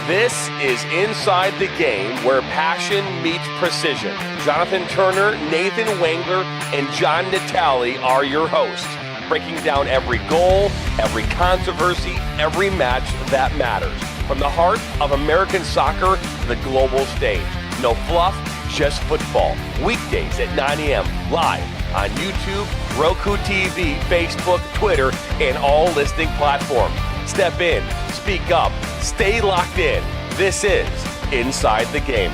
This is Inside the Game, where passion meets precision. Jonathan Turner, Nathan Wangler, and John Natale are your hosts, breaking down every goal, every controversy, every match that matters. From the heart of American soccer to the global stage. No fluff, just football. Weekdays at 9 a.m. live on YouTube, Roku TV, Facebook, Twitter, and all listening platforms. Step in, speak up, stay locked in. This is Inside the Game.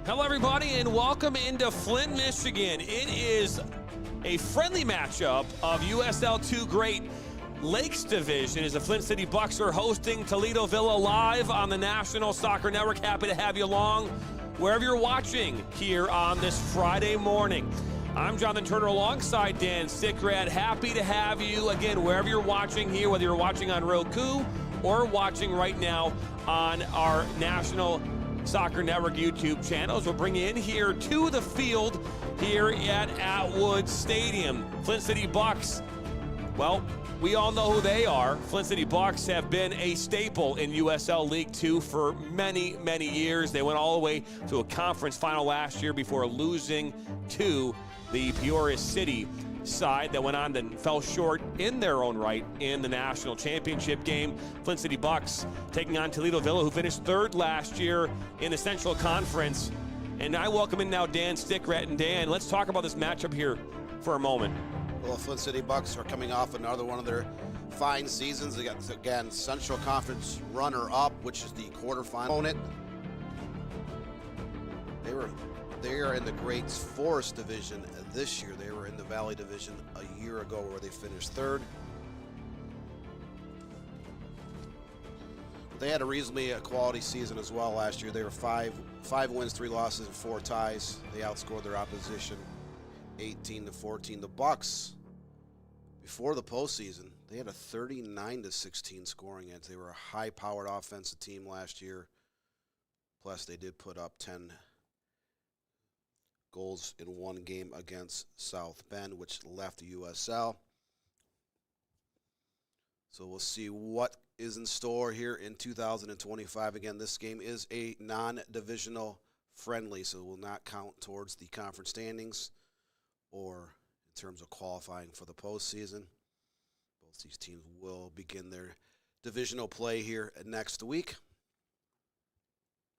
Hello, everybody, and welcome into Flint, Michigan. It is a friendly matchup of USL 2 Great Lakes Division as the Flint City Bucks are hosting Toledo Villa live on the National Soccer Network. Happy to have you along wherever you're watching here on this Friday morning. I'm Jonathan Turner alongside Dan Sickrad. Happy to have you again wherever you're watching here, whether you're watching on Roku or watching right now on our National Soccer Network YouTube channels. We'll bring you in here to the field here at Atwood Stadium. Flint City Bucks, well, we all know who they are. Flint City Bucks have been a staple in USL League 2 for many, many years. They went all the way to a conference final last year before losing to the Peoria City side that went on and fell short in their own right in the national championship game. Flint City Bucks taking on Toledo Villa, who finished third last year in the Central Conference. And I welcome in now Dan Sickrad. And Dan, let's talk about this matchup here for a moment. Well, Flint City Bucks are coming off another one of their fine seasons. They got, again, Central Conference runner-up, which is the quarterfinal opponent. They are in the Great Forest Division this year. They were in the Valley Division a year ago where they finished third. They had a reasonably quality season as well last year. They were five wins, 3 losses, and 4 ties. They outscored their opposition 18-14. The Bucks, before the postseason, they had a 39-16 scoring edge. They were a high-powered offensive team last year. Plus, they did put up 10 goals in one game against South Bend, which left the USL. So we'll see what is in store here in 2025. Again, this game is a non-divisional friendly, so it will not count towards the conference standings or in terms of qualifying for the postseason. Both these teams will begin their divisional play here next week.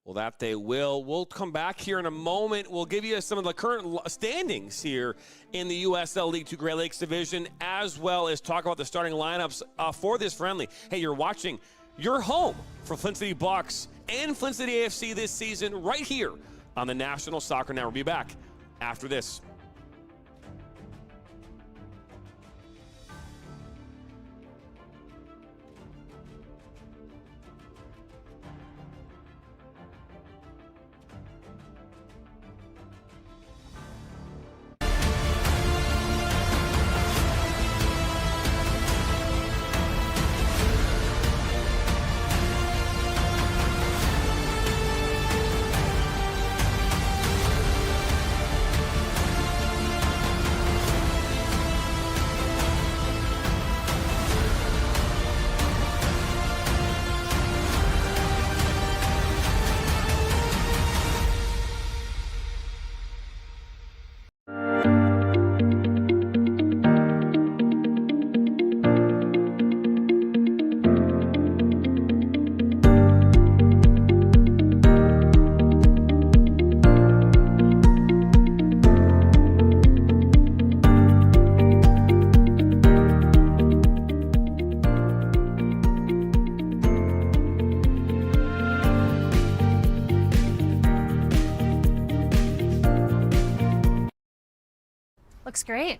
Well, that they will. We'll come back here in a moment. We'll give you some of the current standings here in the USL League 2 Great Lakes Division, as well as talk about the starting lineups for this friendly. Hey, you're watching your home for Flint City Bucks and Flint City AFC this season right here on the National Soccer Network. We'll be back after this. Looks great.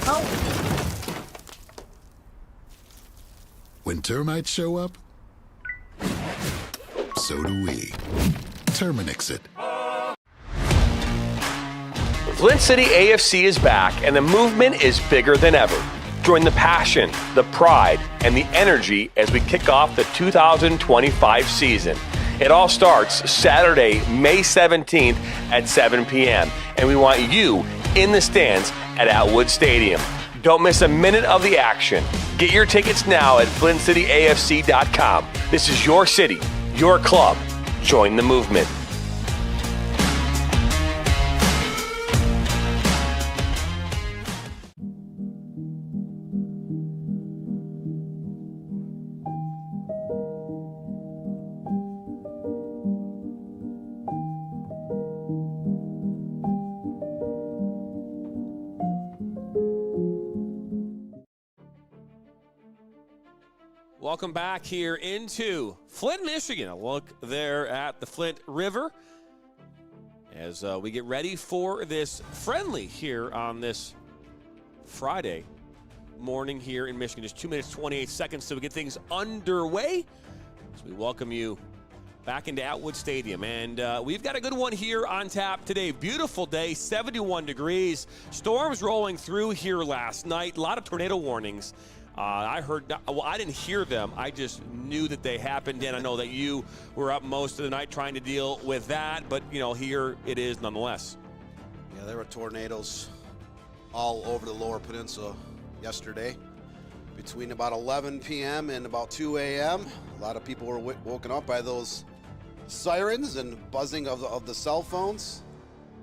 Oh. When termites show up, so do we. Terminix it. Flint City AFC is back, and the movement is bigger than ever. Join the passion, the pride, and the energy as we kick off the 2025 season. It all starts Saturday, May 17th at 7 p.m., and we want you in the stands at Atwood Stadium. Don't miss a minute of the action. Get your tickets now at flintcityafc.com. This is your city, your club. Join the movement. Welcome back here into Flint, Michigan. A look there at the Flint River as we get ready for this friendly here on this Friday morning here in Michigan. Just 2 minutes, 28 seconds to get things underway. So we welcome you back into Atwood Stadium. And we've got a good one here on tap today. Beautiful day, 71 degrees. Storms rolling through here last night. A lot of tornado warnings. I didn't hear them. I just knew that they happened, and I know that you were up most of the night trying to deal with that, but, you know, here it is nonetheless. Yeah, there were tornadoes all over the lower peninsula yesterday. Between about 11 p.m. and about 2 a.m., a lot of people were woken up by those sirens and buzzing of the cell phones.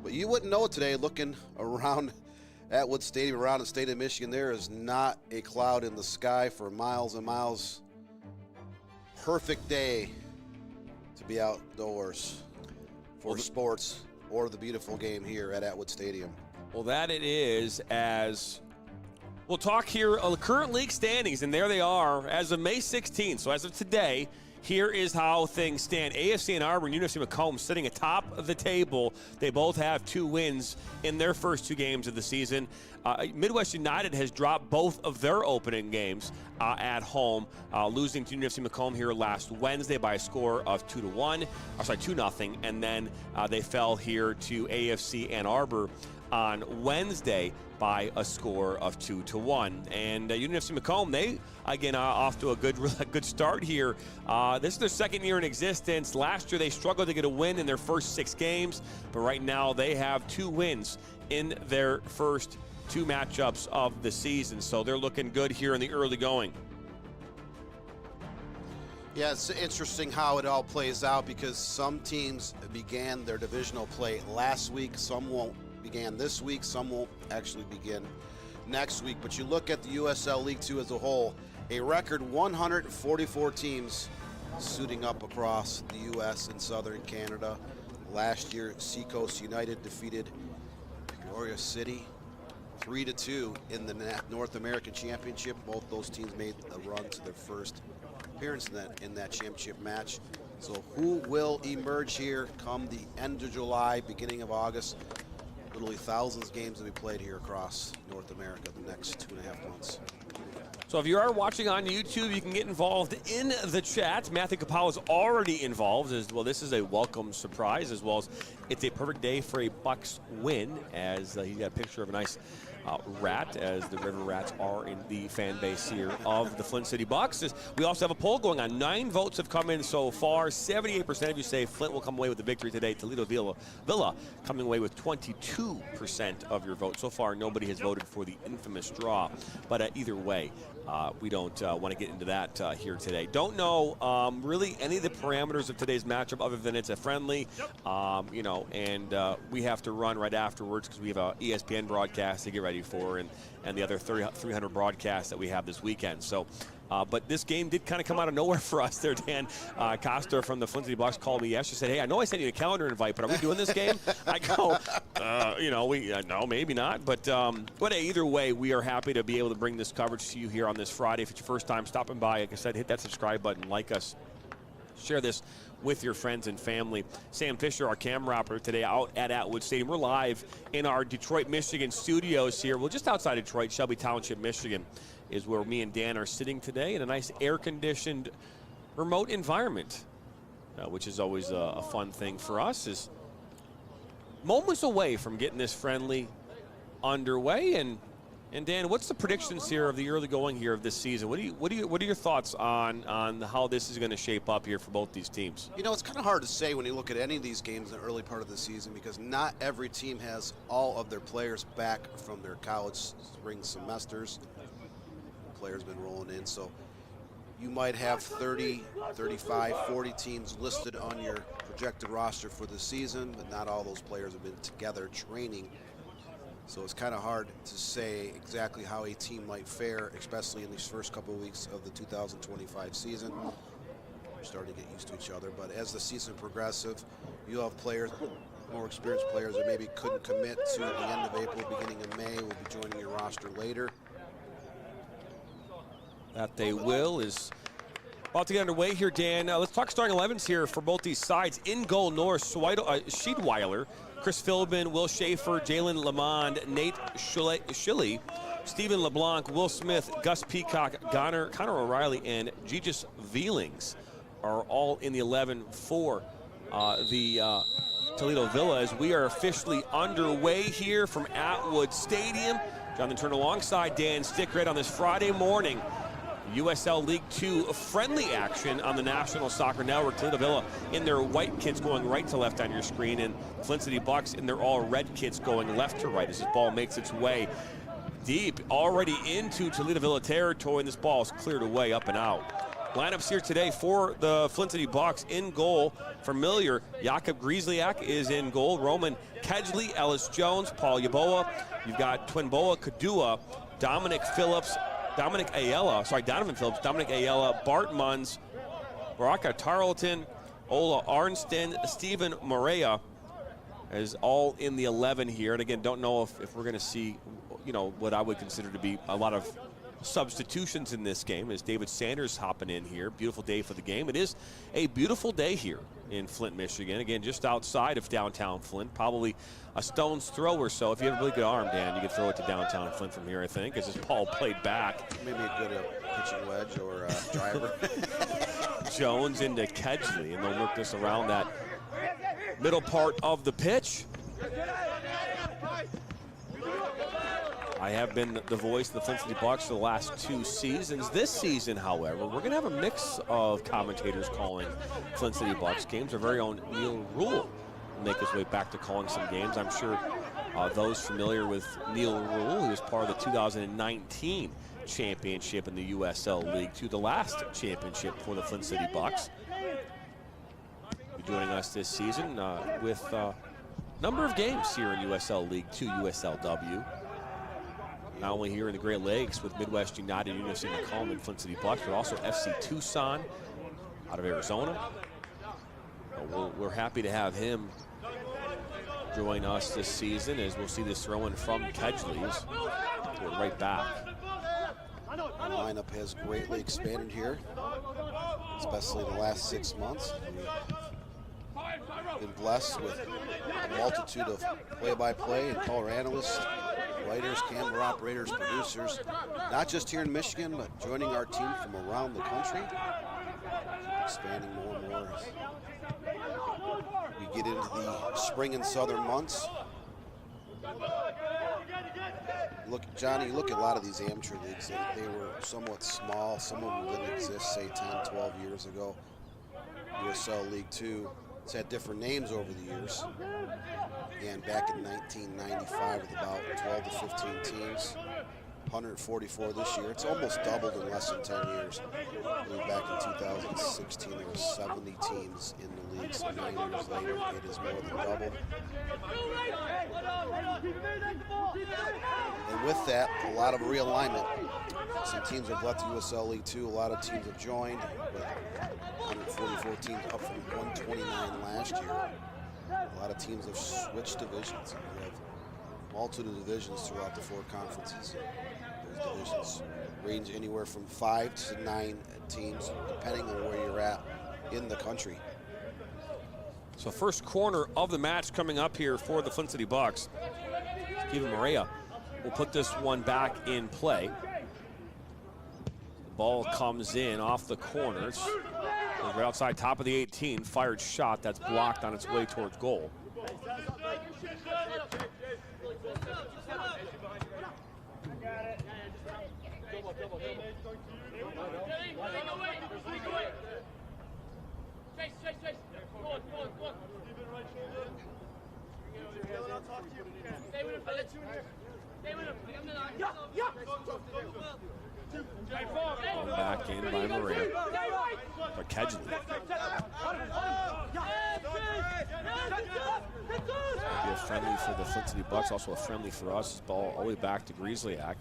But you wouldn't know it today looking around Atwood Stadium, around the state of Michigan. There is not a cloud in the sky for miles and miles. Perfect day to be outdoors for sports or the beautiful game here at Atwood Stadium. Well, that it is, as we'll talk here current league standings, and there they are as of May 16th. So as of today, here is how things stand. AFC Ann Arbor and University of Macomb sitting atop of the table. They both have 2 wins in their first 2 games of the season. Midwest United has dropped both of their opening games at home, losing to University of Macomb here last Wednesday by a score of 2-0, and then they fell here to AFC Ann Arbor on Wednesday by a score of 2-1. And University of Macomb, they again are off to a good start here. This is their second year in existence. Last year they struggled to get a win in their first 6 games, but right now they have 2 wins in their first 2 matchups of the season. So they're looking good here in the early going. Yeah, it's interesting how it all plays out because some teams began their divisional play last week, some won't began this week, some won't actually begin next week. But you look at the USL League 2 as a whole, a record 144 teams suiting up across the U.S. and Southern Canada. Last year, Seacoast United defeated Peoria City 3-2 in the North American Championship. Both those teams made a run to their first appearance in that championship match. So who will emerge here come the end of July, beginning of August? Literally thousands of games will be played here across North America the next 2.5 months. So if you are watching on YouTube, you can get involved in the chat. Matthew Capal is already involved as well. This is a welcome surprise, as well as it's a perfect day for a Bucks win, as he's got a picture of a nice rat, as the River Rats are in the fan base here of the Flint City Bucks. We also have a poll going on. 9 votes have come in so far. 78% of you say Flint will come away with the victory today. Toledo Villa coming away with 22% of your vote. So far, nobody has voted for the infamous draw. But either way, we don't want to get into that here today. Don't know really any of the parameters of today's matchup other than it's a friendly, and we have to run right afterwards because we have a ESPN broadcast to get ready for and the other 300 broadcasts that we have this weekend. So, but this game did kind of come out of nowhere for us there, Dan. Costa from the Flint City Bucks called me yesterday, said, hey, I know I sent you a calendar invite, but are we doing this game? I go, no, maybe not. But either way, we are happy to be able to bring this coverage to you here on this Friday. If it's your first time stopping by, like I said, hit that subscribe button, like us, share this with your friends and family. Sam Fisher, our camera operator today out at Atwood Stadium. We're live in our Detroit, Michigan studios here. Well, just outside Detroit, Shelby Township, Michigan is where me and Dan are sitting today in a nice air-conditioned remote environment, which is always a fun thing for us. Is moments away from getting this friendly underway. And Dan, what's the predictions here of the early going here of this season? What are your thoughts on how this is going to shape up here for both these teams? You know, it's kind of hard to say when you look at any of these games in the early part of the season because not every team has all of their players back from their college spring semesters. Players been rolling in, so you might have 30, 35, 40 teams listed on your projected roster for the season, but not all those players have been together training. So it's kind of hard to say exactly how a team might fare, especially in these first couple of weeks of the 2025 season. We're starting to get used to each other, but as the season progresses, you'll have players, more experienced players that maybe couldn't commit to the end of April, beginning of May, will be joining your roster later. That they will is about to get underway here, Dan. Let's talk starting 11s here for both these sides. In goal, Norris Schiedweiler, Chris Philbin, Will Schaefer, Jalen Lamond, Nate Schilly, Stephen LeBlanc, Will Smith, Gus Peacock, Connor O'Reilly, and Gigis Veelings are all in the 11 for the Toledo Villa as we are officially underway here from Atwood Stadium. Jonathan Turner alongside Dan Stickred on this Friday morning. USL League 2 friendly action on the National Soccer Network. Toledo Villa in their white kits going right to left on your screen, and Flint City Bucks in their all red kits going left to right as this ball makes its way deep already into Toledo Villa territory, and this ball is cleared away up and out. Lineups here today for the Flint City Bucks. In goal, familiar, Jakob Griesliak is in goal. Roman Kedgley, Ellis Jones, Paul Yaboa. You've got Twinboa Kadua, Donovan Phillips, Dominic Ayala, Bart Munns, Baraka Tarleton, Ola Arnston, Stephen Morea is all in the 11 here. And again, don't know if we're going to see, you know, what I would consider to be a lot of substitutions in this game as David Sanders hopping in here. Beautiful day for the game. It is a beautiful day here in Flint, Michigan. Again, just outside of downtown Flint, probably a stone's throw or so. If you have a really good arm, Dan, you can throw it to downtown Flint from here, I think, as this ball played back. Maybe a good pitching wedge or driver. Jones into Kedgley, and they'll work this around that middle part of the pitch. I have been the voice of the Flint City Bucks for the last 2 seasons. This season, however, we're going to have a mix of commentators calling Flint City Bucks games. Our very own Neil Rule will make his way back to calling some games. I'm sure those familiar with Neil Rule, who was part of the 2019 championship in the USL League 2, the last championship for the Flint City Bucks. Be joining us this season with a number of games here in USL League 2, USLW. Not only here in the Great Lakes with Midwest United, University of Macomb, and Flint City Bucks, but also FC Tucson out of Arizona. We're happy to have him join us this season as we'll see this throw-in from Kedgley's. Right back. The lineup has greatly expanded here, especially the last 6 months. We've been blessed with a multitude of play-by-play and color analysts, writers, camera operators, producers, not just here in Michigan, but joining our team from around the country, expanding more and more as we get into the spring and southern months. Look, Johnny, look at a lot of these amateur leagues. They were somewhat small. Some of them didn't exist, say, 10, 12 years ago. USL League 2. It's had different names over the years. Began back in 1995 with about 12 to 15 teams. 144 this year. It's almost doubled in less than 10 years. I believe back in 2016 there were 70 teams in the league, so 9 years later it is more than doubled. And with that, a lot of realignment. Some teams have left USL League 2, a lot of teams have joined, but 144 teams up from 129 last year. A lot of teams have switched divisions. We have a multitude of divisions throughout the 4 conferences. Those divisions range anywhere from 5 to 9 teams, depending on where you're at in the country. So first corner of the match coming up here for the Flint City Bucks. Steven Maria will put this one back in play. The ball comes in off the corners. Right outside, top of the 18, fired shot that's blocked on its way towards goal. Back in by Maria. But Kedgley. Be a friendly for the Flint City Bucks, also a friendly for us. Ball all the way back to Griezliak.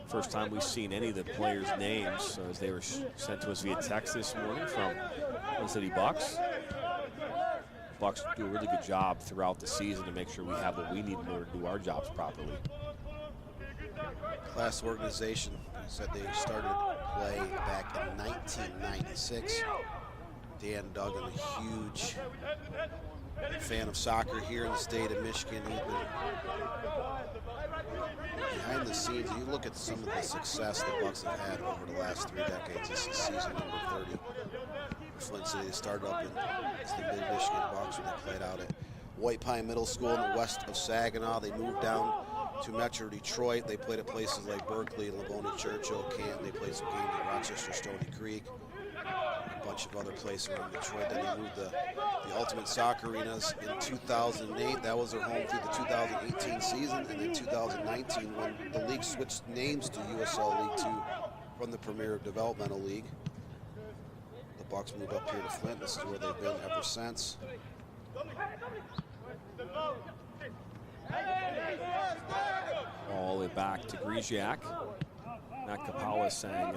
First time we've seen any of the players' names as they were sent to us via text this morning from Flint City Bucks. Bucks do a really good job throughout the season to make sure we have what we need in order to do our jobs properly. Class organization. Said they started play back in 1996. Dan Duggan, a huge fan of soccer here in the state of Michigan. He's been behind the scenes. You look at some of the success the Bucks have had over the last 3 decades. This is season number 30. Flint City, they started up in the Mid-Michigan Bucks when they played out at White Pine Middle School in the west of Saginaw. They moved down to Metro Detroit. They played at places like Berkeley, Livonia, Churchill, Canton. They played some games at Rochester, Stony Creek, a bunch of other places around Detroit. Then they moved the Ultimate Soccer Arenas in 2008. That was their home through the 2018 season. And then 2019, when the league switched names to USL League 2 from the Premier Developmental League, the Bucks moved up here to Flint. This is where they've been ever since. All the way back to Griezliak. Matt Kapawa saying,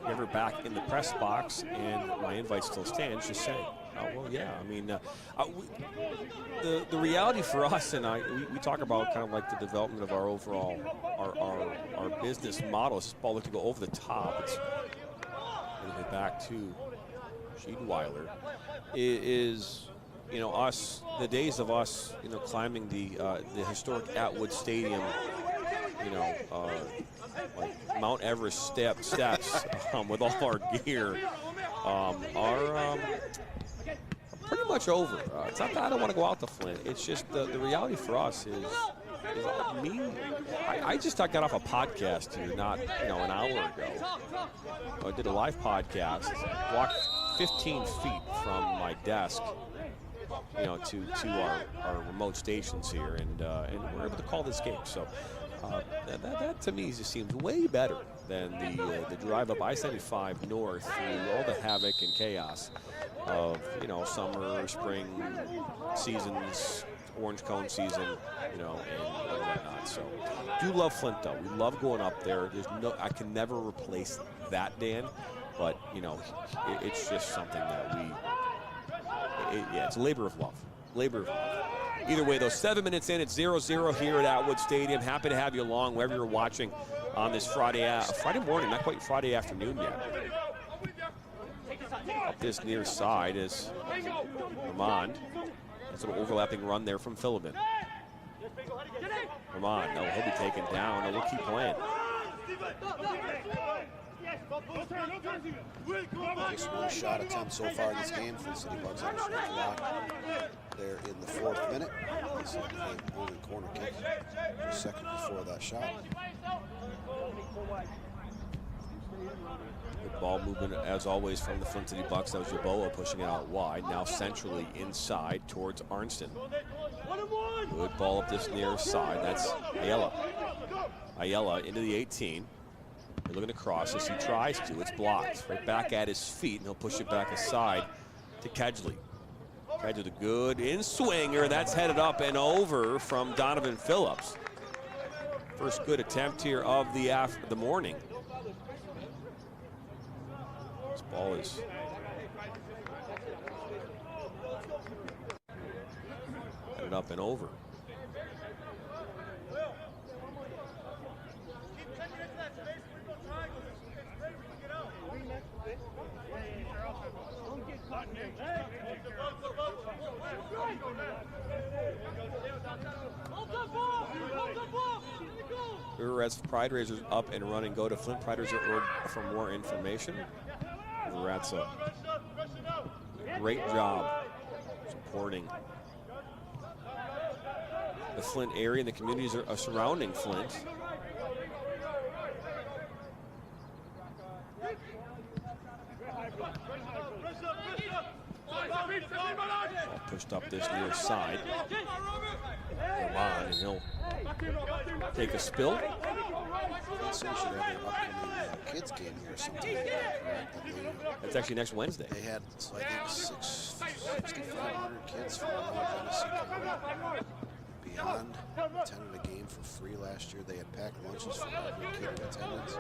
you're ever back in the press box and my invite still stands, just saying. Well, yeah, I mean, the reality for us, and we talk about kind of like the development of our overall, our business model. This ball looked to go over the top. It's going to be back to Schiedweiler. Is you know, us, the days of us, you know, climbing the historic Atwood Stadium, you know, like Mount Everest steps with all our gear, are pretty much over. It's not that I don't want to go out to Flint. It's just the reality for us is me. I just got off a podcast here, not, you know, an hour ago. I did a live podcast, walked 15 feet from my desk, you know, to our remote stations here, and we're able to call this game. So that to me just seems way better than the drive up I-75 north through all the havoc and chaos of, you know, summer, spring seasons, orange cone season, you know, and whatnot. So do love Flint though. We love going up there. I can never replace that, Dan, but you know, it's just something that yeah, it's a labor of love. Labor of love. Either way, though, 7 minutes in, it's 0-0 here at Atwood Stadium. Happy to have you along wherever you're watching on this Friday morning, not quite Friday afternoon yet. Up this near side is Ramond. That's an overlapping run there from Philibin. Ramond, no, he'll be taken down, and we'll keep playing. Just one shot attempt so far in this game for the City Bucks. On a shot block there in the 4th minute. This only corner kick a second before that shot. Good ball movement, as always, from the Flint City Bucks. That was Yeboah pushing it out wide. Now centrally inside towards Arnston. Good ball up this near side. That's Ayala. Ayala into the 18. They're looking to cross as he tries to. It's blocked right back at his feet, and he'll push it back aside to Kedgley. Kedgley, the good in-swinger. That's headed up and over from Donovan Phillips. First good attempt here of the morning. This ball is headed up and over. As Pride Raisers up and running, go to Flint Pride Raiser for more information. That's a great job supporting the Flint area and the communities are surrounding Flint. Pushed up this near side. Come on, and he'll take a spill. Flint City should have their upcoming kids game here sometime. That's actually next Wednesday. They had, so I think, 6,500 kids from Tennessee coming beyond attended a game for free last year. They had packed lunches for every kid in attendance.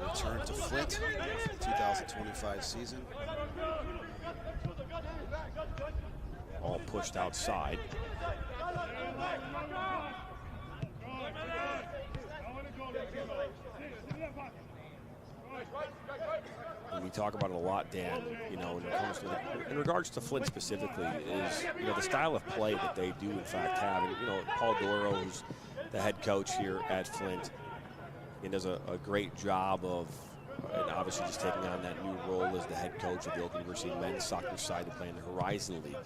Return to Flint, 2025 season. All pushed outside. And we talk about it a lot, Dan, you know, when it comes to in regards to Flint specifically, is, you know, the style of play that they do in fact have. And, you know, Paul Doro, who's the head coach here at Flint, and does a great job of, and obviously just taking on that new role as the head coach of the Oak University men's soccer side to play in the Horizon League.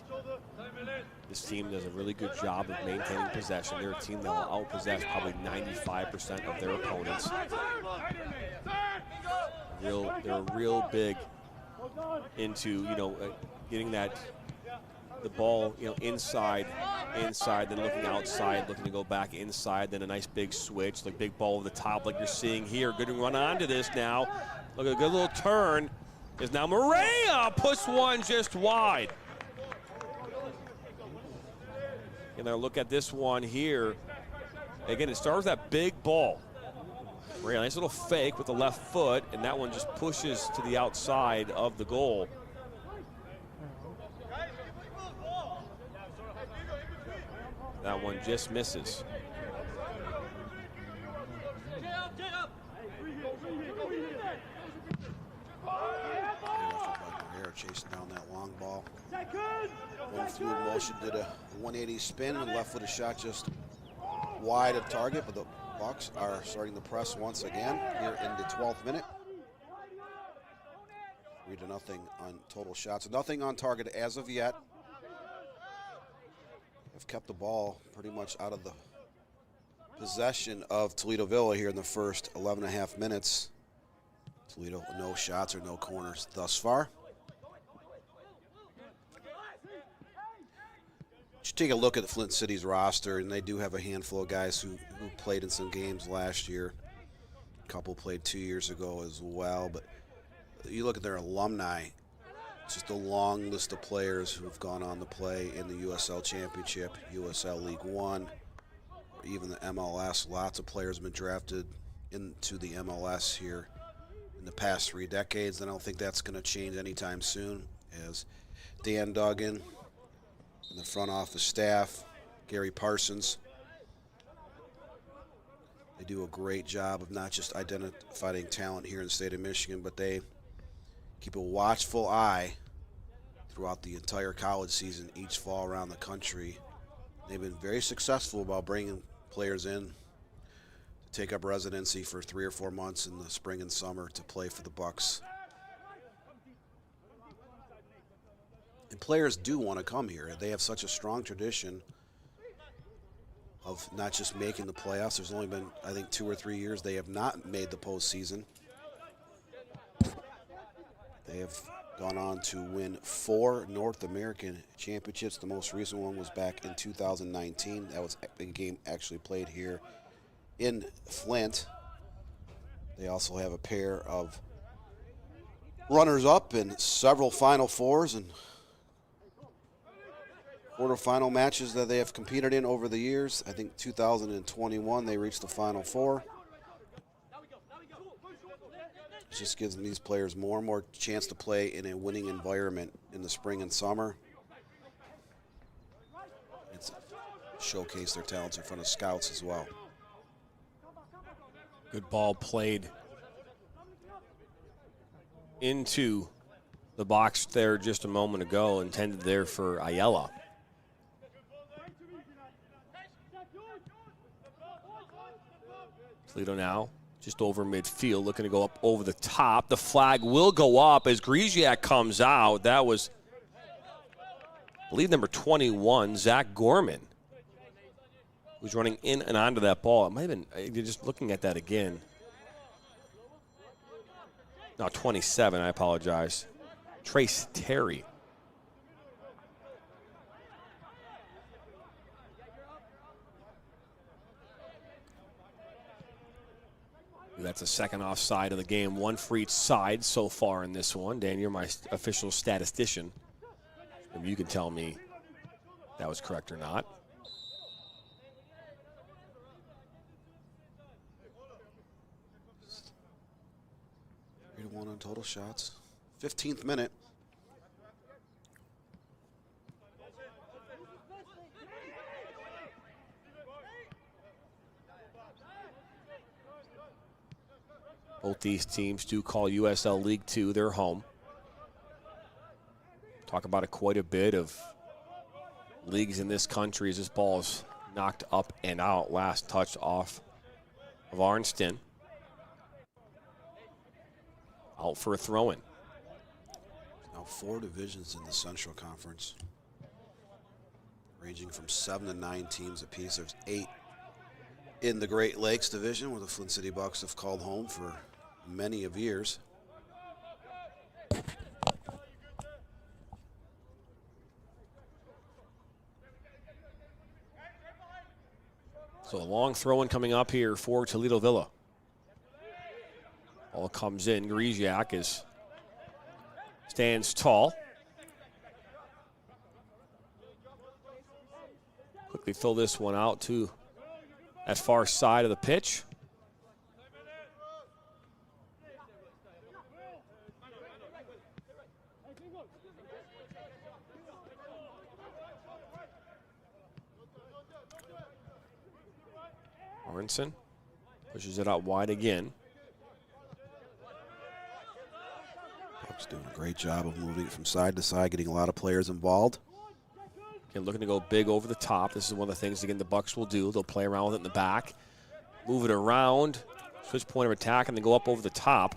This team does a really good job of maintaining possession. They're a team that will outpossess probably 95% of their opponents. They're real big into, you know, getting the ball, you know, inside, then looking outside, looking to go back inside, then a nice big switch, like big ball over the top like you're seeing here. Good to run onto this now. Look at a good little turn. Is now Maria puts one just wide. And now look at this one here. Again, it starts with that big ball. Maria, nice little fake with the left foot, and that one just pushes to the outside of the goal. That one just misses. Chasing down that long ball. One fluid motion, did a 180 spin and left footed shot just wide of target, but the Bucks are starting to press once again here in the 12th minute. 3-0 on total shots. Nothing on target as of yet. Have kept the ball pretty much out of the possession of Toledo Villa here in the first 11.5 minutes. Toledo, no shots or no corners thus far. You take a look at Flint City's roster, and they do have a handful of guys who played in some games last year. A couple played 2 years ago as well. But you look at their alumni, it's just a long list of players who have gone on to play in the USL Championship, USL League One, or even the MLS. Lots of players have been drafted into the MLS here in the past 3 decades. And I don't think that's going to change anytime soon, as Dan Duggan and the front office staff, Gary Parsons, they do a great job of not just identifying talent here in the state of Michigan, but they keep a watchful eye throughout the entire college season each fall around the country. They've been very successful about bringing players in to take up residency for 3 or 4 months in the spring and summer to play for the Bucks. And players do want to come here. They have such a strong tradition of not just making the playoffs. There's only been, I think, 2 or 3 years they have not made the postseason. They have gone on to win 4 North American championships. The most recent one was back in 2019. That was a game actually played here in Flint. They also have a pair of runners-up in several Final Fours and quarterfinal matches that they have competed in over the years. I think 2021 they reached the Final Four. It just gives these players more and more chance to play in a winning environment in the spring and summer. showcase their talents in front of scouts as well. Good ball played into the box there just a moment ago, intended there for Ayala. Toledo now just over midfield, looking to go up over the top. The flag will go up as Griziak comes out. That was, I believe, number 21, Zach Gorman, who's running in and onto that ball. It might have been, you're just looking at that again. No, 27, I apologize. Trace Terry. That's a second offside of the game. One for each side so far in this one. Dan, you're my official statistician. Maybe you can tell me that was correct or not. 3-1 on total shots. 15th minute. Both these teams do call USL League 2 their home. Talk about it quite a bit of leagues in this country as this ball is knocked up and out. Last touch off of Arnston. Out for a throw-in. Now 4 divisions in the Central Conference, ranging from 7 to 9 teams apiece. There's 8 in the Great Lakes Division, where the Flint City Bucks have called home for many of years. So a long throw-in coming up here for Toledo Villa. Ball comes in. Griziak stands tall. Quickly fill this one out to that far side of the pitch. Aronson pushes it out wide again. Bucks doing a great job of moving it from side to side, getting a lot of players involved. Again, looking to go big over the top. This is one of the things, again, the Bucks will do. They'll play around with it in the back, move it around, switch point of attack, and then go up over the top.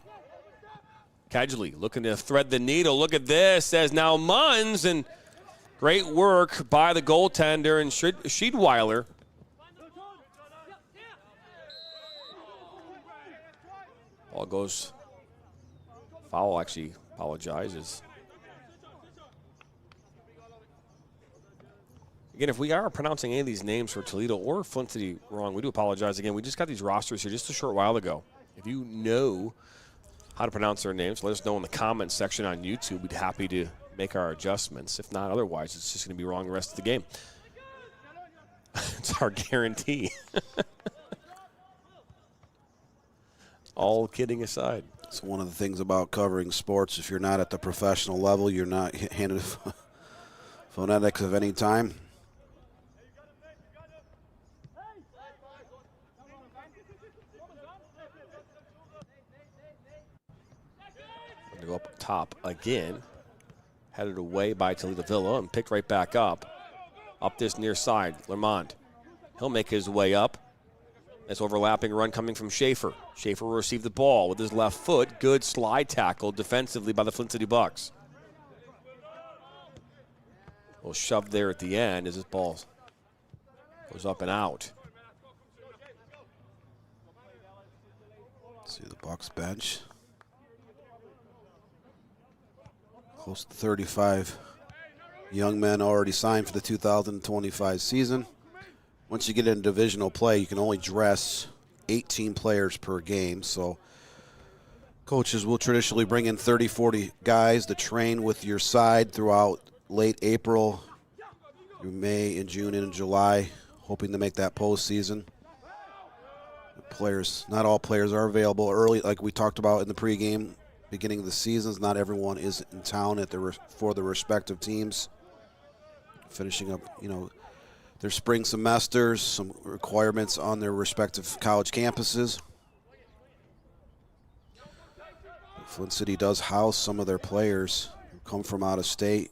Kedgley looking to thread the needle. Look at this as now Munns, and great work by the goaltender and Schiedweiler. Ball goes foul, actually apologizes. Again, if we are pronouncing any of these names for Toledo or Flint City wrong, we do apologize. Again, we just got these rosters here just a short while ago. If you know how to pronounce their names, let us know in the comments section on YouTube. We'd be happy to make our adjustments. If not, otherwise, it's just going to be wrong the rest of the game. It's our guarantee. All kidding aside. It's one of the things about covering sports. If you're not at the professional level, you're not handed phonetics of any time. To go up top again. Headed away by Toledo Villa and picked right back up. Up this near side, Lermont. He'll make his way up. Nice overlapping run coming from Schaefer. Schaefer will receive the ball with his left foot. Good slide tackle defensively by the Flint City Bucks. Well, shoved there at the end as this ball goes up and out. See the Bucks bench. Close to 35 young men already signed for the 2025 season. Once you get into divisional play, you can only dress 18 players per game. So coaches will traditionally bring in 30, 40 guys to train with your side throughout late April, through May and June and July, hoping to make that postseason. Players, not all players are available early, like we talked about in the pregame, beginning of the seasons. Not everyone is in town for the respective teams. Finishing up, their spring semesters, some requirements on their respective college campuses. Flint City does house some of their players who come from out of state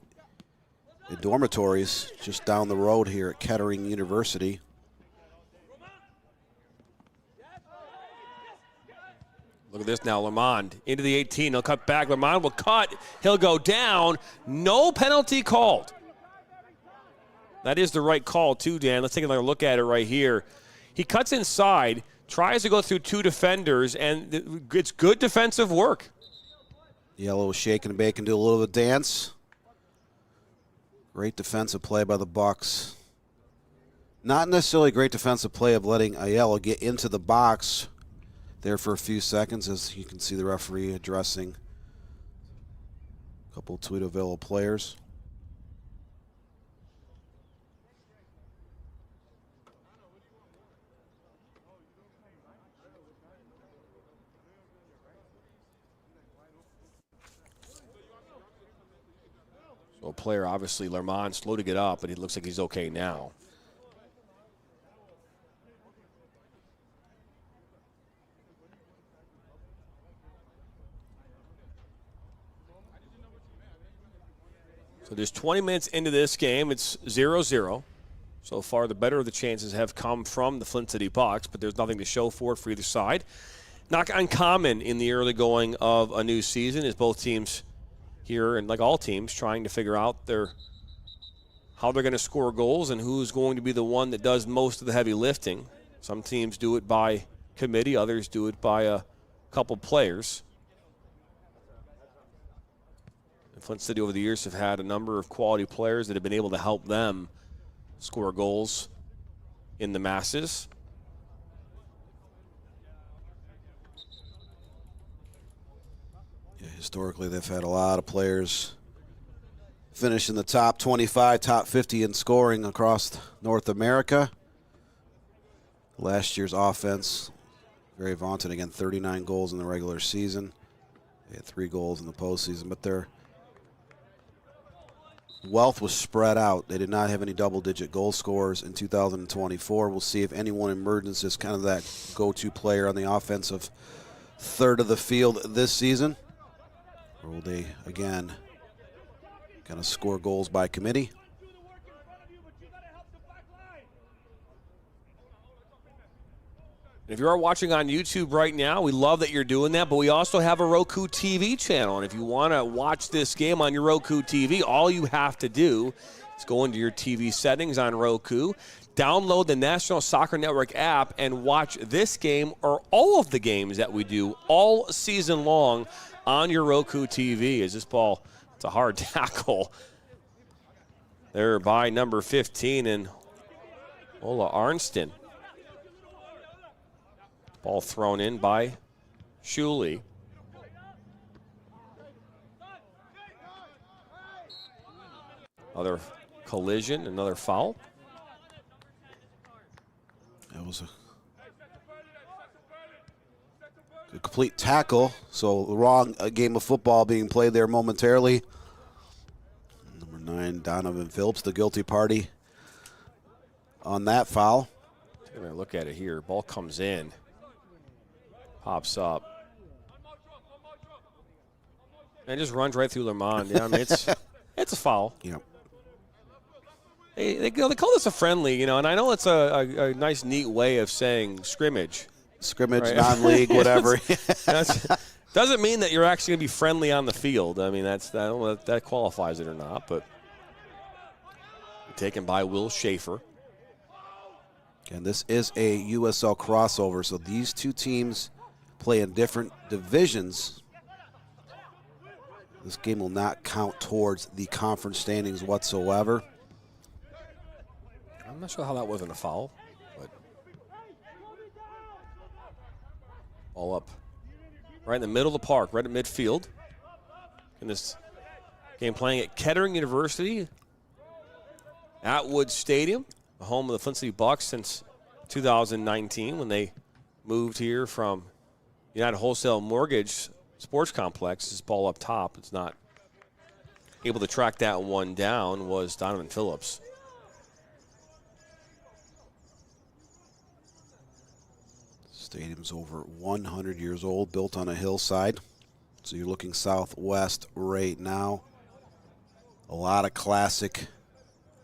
in dormitories just down the road here at Kettering University. Look at this now, Lamond into the 18. He'll cut back. Lamond will cut. He'll go down. No penalty called. That is the right call, too, Dan. Let's take another look at it right here. He cuts inside, tries to go through two defenders, and it's good defensive work. Yellow shaking and baking, do a little bit of dance. Great defensive play by the Bucks. Not necessarily a great defensive play of letting Aiello get into the box there for a few seconds, as you can see the referee addressing a couple of Toledo Villa players. So a player, obviously, Lermont, slow to get up, but it looks like he's okay now. So there's 20 minutes into this game. It's 0-0. So far, the better of the chances have come from the Flint City Bucks, but there's nothing to show for it for either side. Not uncommon in the early going of a new season is both teams here, and like all teams, trying to figure out how they're going to score goals and who's going to be the one that does most of the heavy lifting. Some teams do it by committee, others do it by a couple players. And Flint City over the years have had a number of quality players that have been able to help them score goals in the masses. Yeah, historically, they've had a lot of players finish in the top 25, top 50 in scoring across North America. Last year's offense, very vaunted. Again, 39 goals in the regular season. They had 3 goals in the postseason, but their wealth was spread out. They did not have any double-digit goal scorers in 2024. We'll see if anyone emerges as kind of that go-to player on the offensive third of the field this season. Or will they, again, kind of score goals by committee? If you are watching on YouTube right now, we love that you're doing that, but we also have a Roku TV channel. And if you want to watch this game on your Roku TV, all you have to do is go into your TV settings on Roku, download the National Soccer Network app, and watch this game or all of the games that we do all season long on your Roku TV. As this ball, it's a hard tackle there by number 15 and Ola Arnston. Ball thrown in by Shuley. Another collision, another foul. That was a complete tackle. So the wrong game of football being played there momentarily. Number 9, Donovan Phillips, the guilty party on that foul. Take a look at it here. Ball comes in. Pops up. And just runs right through Lermont. Yeah, I mean, it's a foul. Yep. They call this a friendly, and I know it's a nice, neat way of saying scrimmage. Scrimmage, right? non-league, whatever. Doesn't mean that you're actually going to be friendly on the field. I mean, I don't know if that qualifies it or not, but taken by Will Schaefer. And this is a USL crossover, so these two teams play in different divisions. This game will not count towards the conference standings whatsoever. I'm not sure how that wasn't a foul, but all up right in the middle of the park, right at midfield. In this game playing at Kettering University, Atwood Stadium, the home of the Flint City Bucks since 2019 when they moved here from United Wholesale Mortgage Sports Complex. This ball up top, it's not able to track that one down, was Donovan Phillips. Stadium's over 100 years old, built on a hillside. So you're looking southwest right now. A lot of classic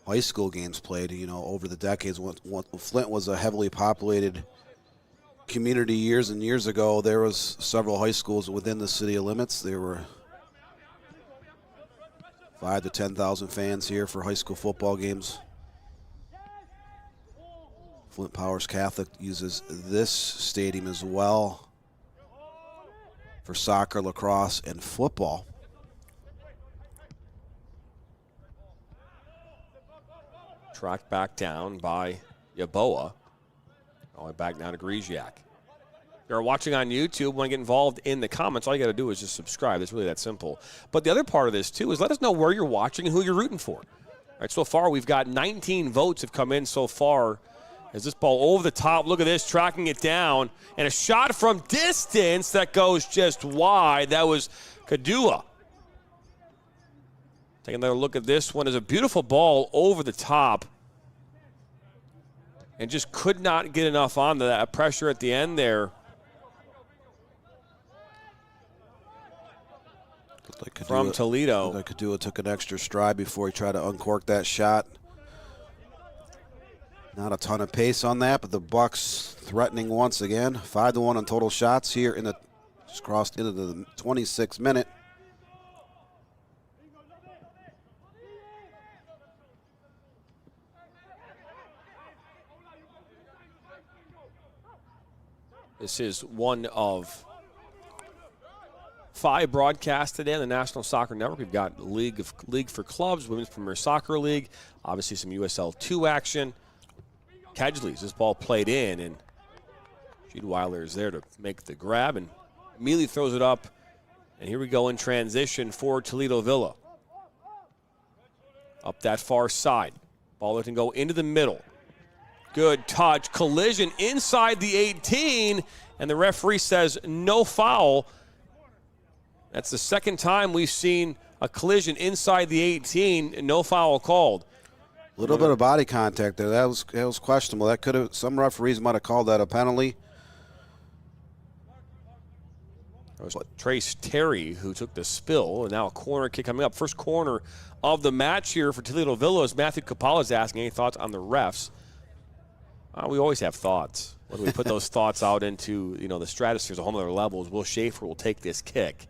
high school games played, you know, over the decades. When Flint was a heavily populated community years and years ago, there was several high schools within the city limits. There were 5,000 to 10,000 fans here for high school football games. Flint Powers Catholic uses this stadium as well for soccer, lacrosse, and football. Tracked back down by Yaboa. All the way back down to Griziak. If you're watching on YouTube, want to get involved in the comments, all you got to do is just subscribe. It's really that simple. But the other part of this, too, is let us know where you're watching and who you're rooting for. All right, so far, we've got 19 votes have come in so far. As this ball over the top, look at this, tracking it down. And a shot from distance that goes just wide. That was Kadua. Taking another look at this one. Is a beautiful ball over the top. And just could not get enough onto that pressure at the end there. From Toledo. Looked like Kadua took an extra stride before he tried to uncork that shot. Not a ton of pace on that, but the Bucks threatening once again. 5-1 on total shots here in the just crossed into the 26th minute. This is one of 5 broadcasts today on the National Soccer Network. We've got League for Clubs, Women's Premier Soccer League, obviously some USL 2 action. Kedgley's this ball played in, and Schiedweiler is there to make the grab and immediately throws it up. And here we go in transition for Toledo Villa. Up that far side. Ball that can go into the middle. Good touch. Collision inside the 18, and the referee says no foul. That's the second time we've seen a collision inside the 18, and no foul called. A little bit of body contact there. That was questionable. That could have, some referees might have called that a penalty. That was Trace Terry who took the spill, and now a corner kick coming up. First corner of the match here for Toledo Villa as Matthew Capala is asking any thoughts on the refs. We always have thoughts. When we put those thoughts out into the stratosphere, a whole other levels, Will Schaefer will take this kick.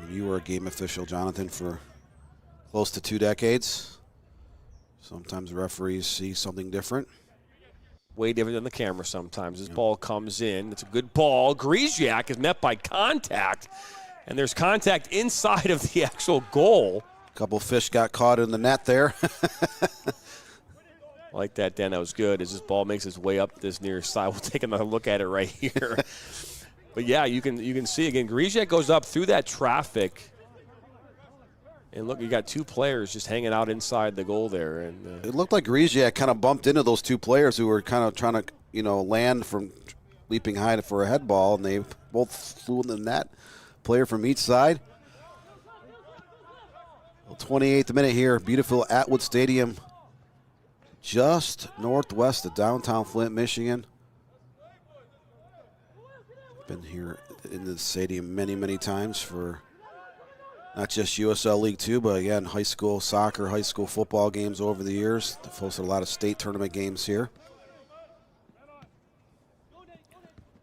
You were a game official, Jonathan, for close to 2 decades. Sometimes referees see something different. Way different than the camera sometimes. This ball comes in. It's a good ball. Griziak is met by contact, and there's contact inside of the actual goal. A couple fish got caught in the net there. I like that, Dan. That was good. As this ball makes its way up this near side, we'll take another look at it right here. But yeah, you can see again. Griziak goes up through that traffic. And look, you got 2 players just hanging out inside the goal there. And it looked like Griziak kind of bumped into those 2 players who were kind of trying to, land from leaping high for a head ball, and they both flew in the net. Player from each side. 28th minute here. Beautiful Atwood Stadium, just northwest of downtown Flint, Michigan. Been here in the stadium many, many times for not just USL League 2, but again, high school soccer, high school football games over the years. They've hosted a lot of state tournament games here.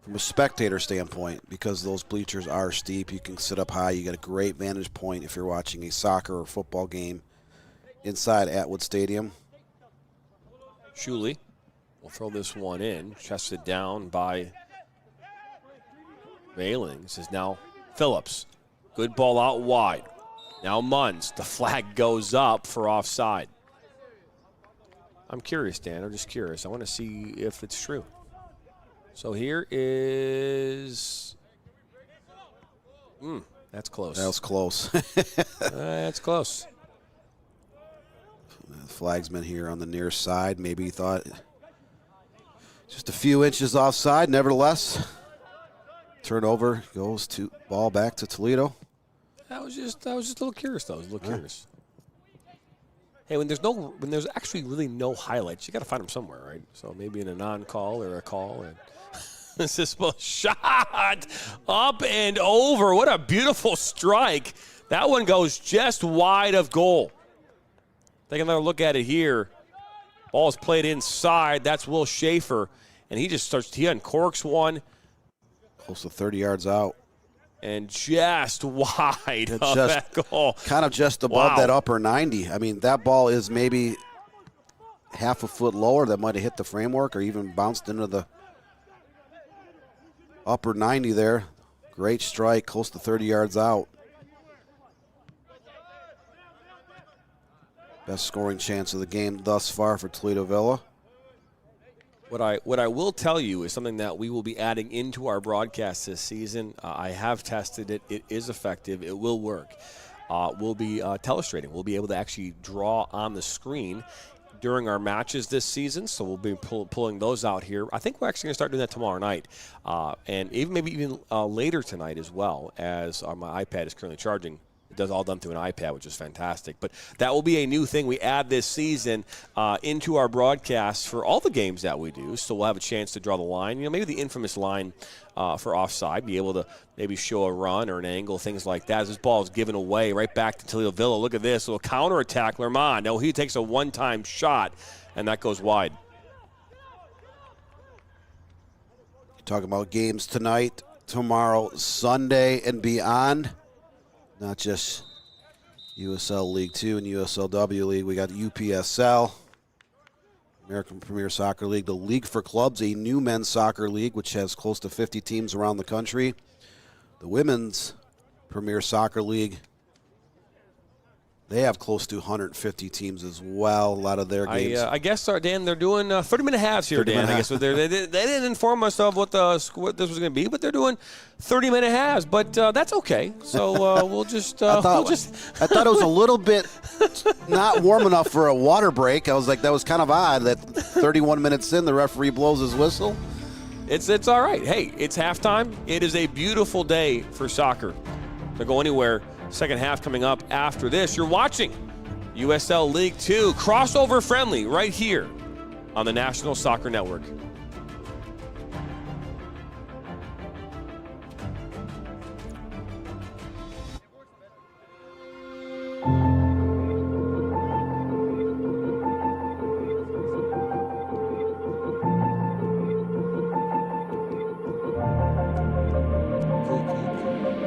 From a spectator standpoint, because those bleachers are steep, you can sit up high. You get a great vantage point if you're watching a soccer or football game inside Atwood Stadium. Shuley will throw this one in, chested down by Veiling. This is now Phillips. Good ball out wide. Now Munns. The flag goes up for offside. I'm curious, Dan. I'm just curious. I want to see if it's true. So here is... that's close. That was close. That's close. The flagsman here on the near side. Maybe he thought just a few inches offside. Nevertheless, turnover goes to ball back to Toledo. I was just a little curious, though. I was a little curious. Hey, when there's actually really no highlights, you got to find them somewhere, right? So maybe in a non-call or a call. And this is a shot up and over. What a beautiful strike. That one goes just wide of goal. Take another look at it here. Ball's played inside. That's Will Schaefer. And he uncorks one. Close to 30 yards out. And just wide of that goal. Kind of just above that upper 90. I mean, that ball is maybe half a foot lower. That might have hit the framework or even bounced into the upper 90 there. Great strike, close to 30 yards out. Best scoring chance of the game thus far for Toledo Villa. What I will tell you is something that we will be adding into our broadcast this season. I have tested it. It is effective. It will work. We'll be telestrating. We'll be able to actually draw on the screen during our matches this season, so we'll be pulling those out here. I think we're actually going to start doing that tomorrow night, and maybe even later tonight as well, as my iPad is currently charging. It does all done through an iPad, which is fantastic. But that will be a new thing we add this season into our broadcasts for all the games that we do. So we'll have a chance to draw the line. You know, maybe the infamous line for offside, be able to maybe show a run or an angle, things like that. As this ball is given away right back to Toledo Villa. Look at this, a little counterattack. Lermont. No, he takes a one-time shot, and that goes wide. You're talking about games tonight, tomorrow, Sunday, and beyond. Not just USL League 2 and USLW League. We got the UPSL, American Premier Soccer League, the League for Clubs, a new men's soccer league which has close to 50 teams around the country. The Women's Premier Soccer League, they have close to 150 teams as well. A lot of their games. I guess, Dan, they're doing 30-minute halves here, Dan. I guess so they didn't inform us of what this was going to be, but they're doing 30-minute halves. But that's okay. So we'll just. I thought it was a little bit not warm enough for a water break. I was like, that was kind of odd that 31 minutes in, the referee blows his whistle. It's all right. Hey, it's halftime. It is a beautiful day for soccer. Don't go anywhere. Second half coming up after this. You're watching USL League 2 crossover friendly right here on the National Soccer Network.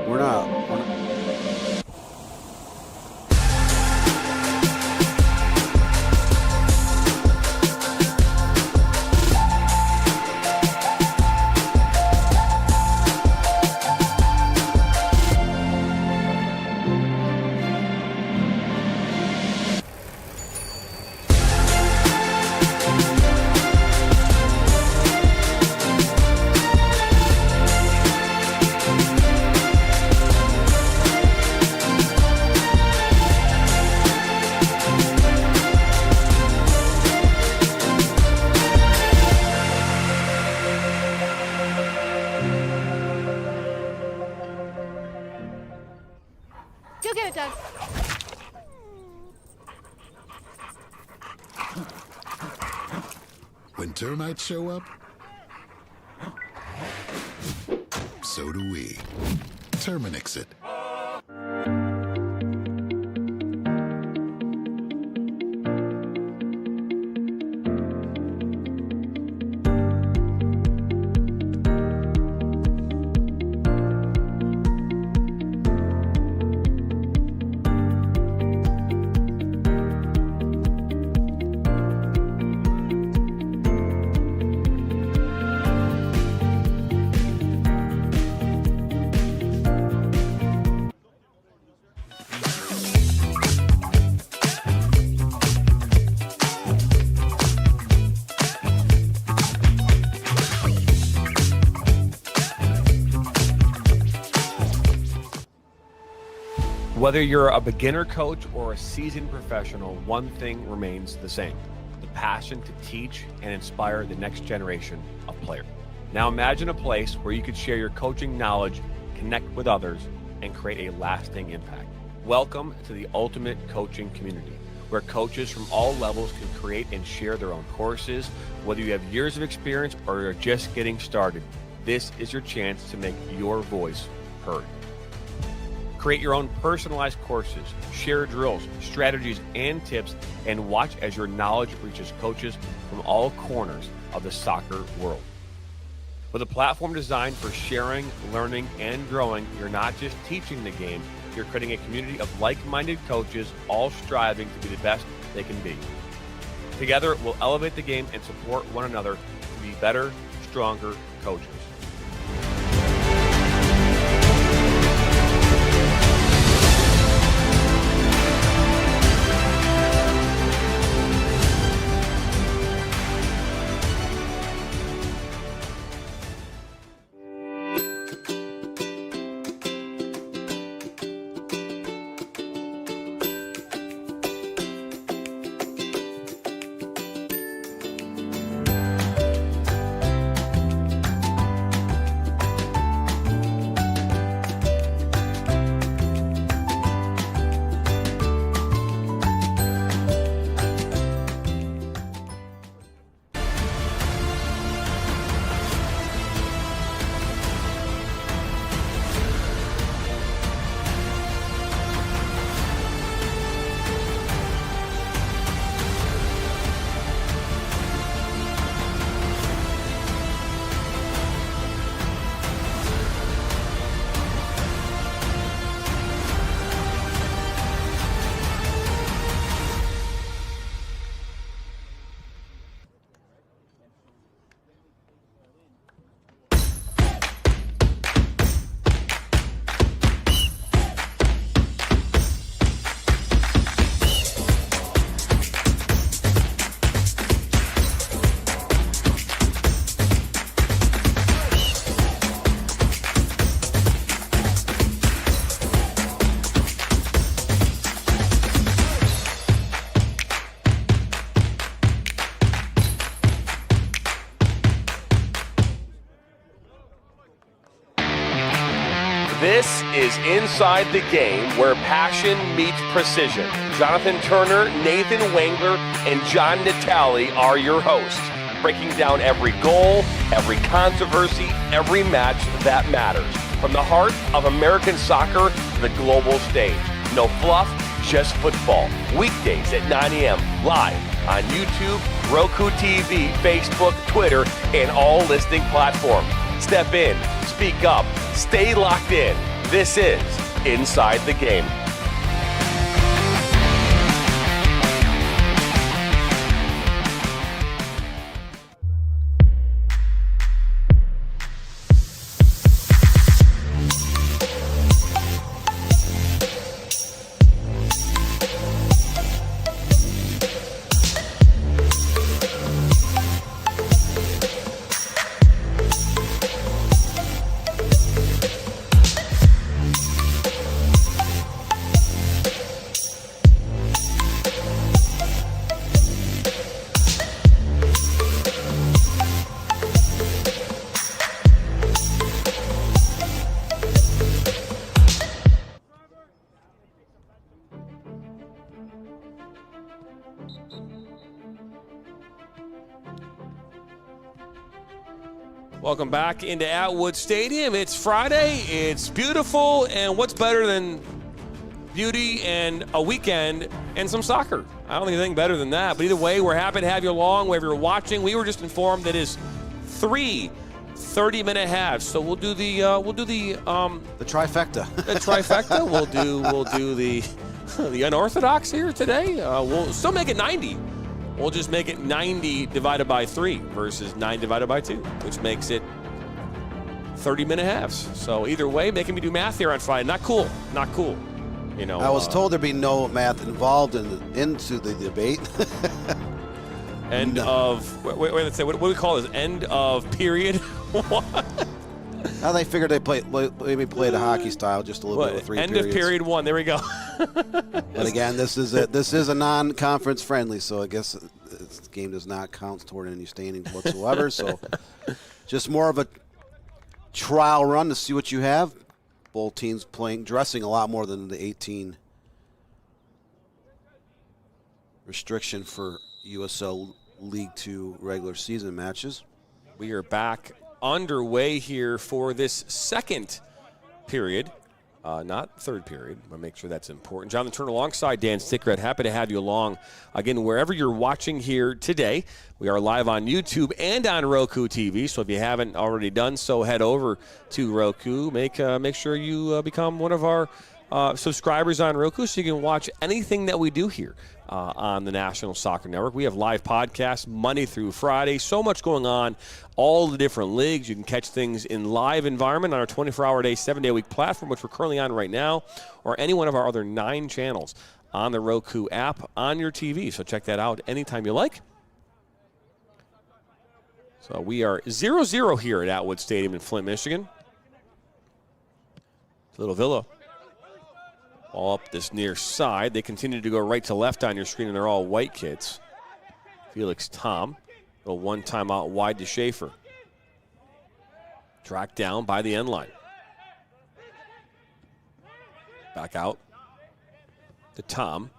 We're not. Go get it, Doug. When termites show up, so do we. Terminix it. Whether you're a beginner coach or a seasoned professional, one thing remains the same: the passion to teach and inspire the next generation of players. Now imagine a place where you could share your coaching knowledge, connect with others, and create a lasting impact. Welcome to the ultimate coaching community, where coaches from all levels can create and share their own courses. Whether you have years of experience or you're just getting started, this is your chance to make your voice heard. Create your own personalized courses, share drills, strategies, and tips, and watch as your knowledge reaches coaches from all corners of the soccer world. With a platform designed for sharing, learning, and growing, you're not just teaching the game, you're creating a community of like-minded coaches, all striving to be the best they can be. Together, we'll elevate the game and support one another to be better, stronger coaches. This is Inside the Game, where passion meets precision. Jonathan Turner, Nathan Wengler, and John Natale are your hosts, breaking down every goal, every controversy, every match that matters. From the heart of American soccer to the global stage. No fluff, just football. Weekdays at 9 a.m. live on YouTube, Roku TV, Facebook, Twitter, and all listening platforms. Step in, speak up, stay locked in. This is Inside the Game. Welcome back into Atwood Stadium. It's Friday, it's beautiful, and what's better than beauty and a weekend and some soccer? I don't think anything better than that, but either way, we're happy to have you along, wherever you're watching. We were just informed that is 3 30-minute halves, so we'll do the trifecta. The trifecta. We'll do the unorthodox here today. We'll still make it 90. We'll just make it 90 divided by 3 versus 9 divided by 2, which makes it 30-minute halves. So either way, making me do math here on Friday. Not cool. Not cool. You know. I was told there'd be no math involved into the debate. End of let's say what do we call this? End of period. What? Now they figured they maybe play the hockey style just a little bit with 3 End periods. of period 1. There we go. But again, this is a non-conference friendly, so I guess this game does not count toward any standings whatsoever. So just more of a trial run to see what you have. Both teams dressing a lot more than the 18 restriction for USL League Two regular season matches. We are back underway here for this second period, not third period. I want to make sure that's important. Jonathan Turner alongside Dan Stickrett. Happy to have you along. Again, wherever you're watching here today, we are live on YouTube and on Roku TV. So if you haven't already done so, head over to Roku. Make sure you become one of our subscribers on Roku so you can watch anything that we do here on the National Soccer Network. We have live podcasts Monday through Friday. So much going on, all the different leagues. You can catch things in live environment on our 24-hour-a-day, 7-day-a-week platform, which we're currently on right now, or any one of our other 9 channels on the Roku app on your TV. So check that out anytime you like. So we are 0-0 here at Atwood Stadium in Flint, Michigan. Toledo Villa. All up this near side. They continue to go right to left on your screen, and they're all white kids. Felix Tom. A one-time out wide to Schaefer. Tracked down by the end line. Back out to Tom.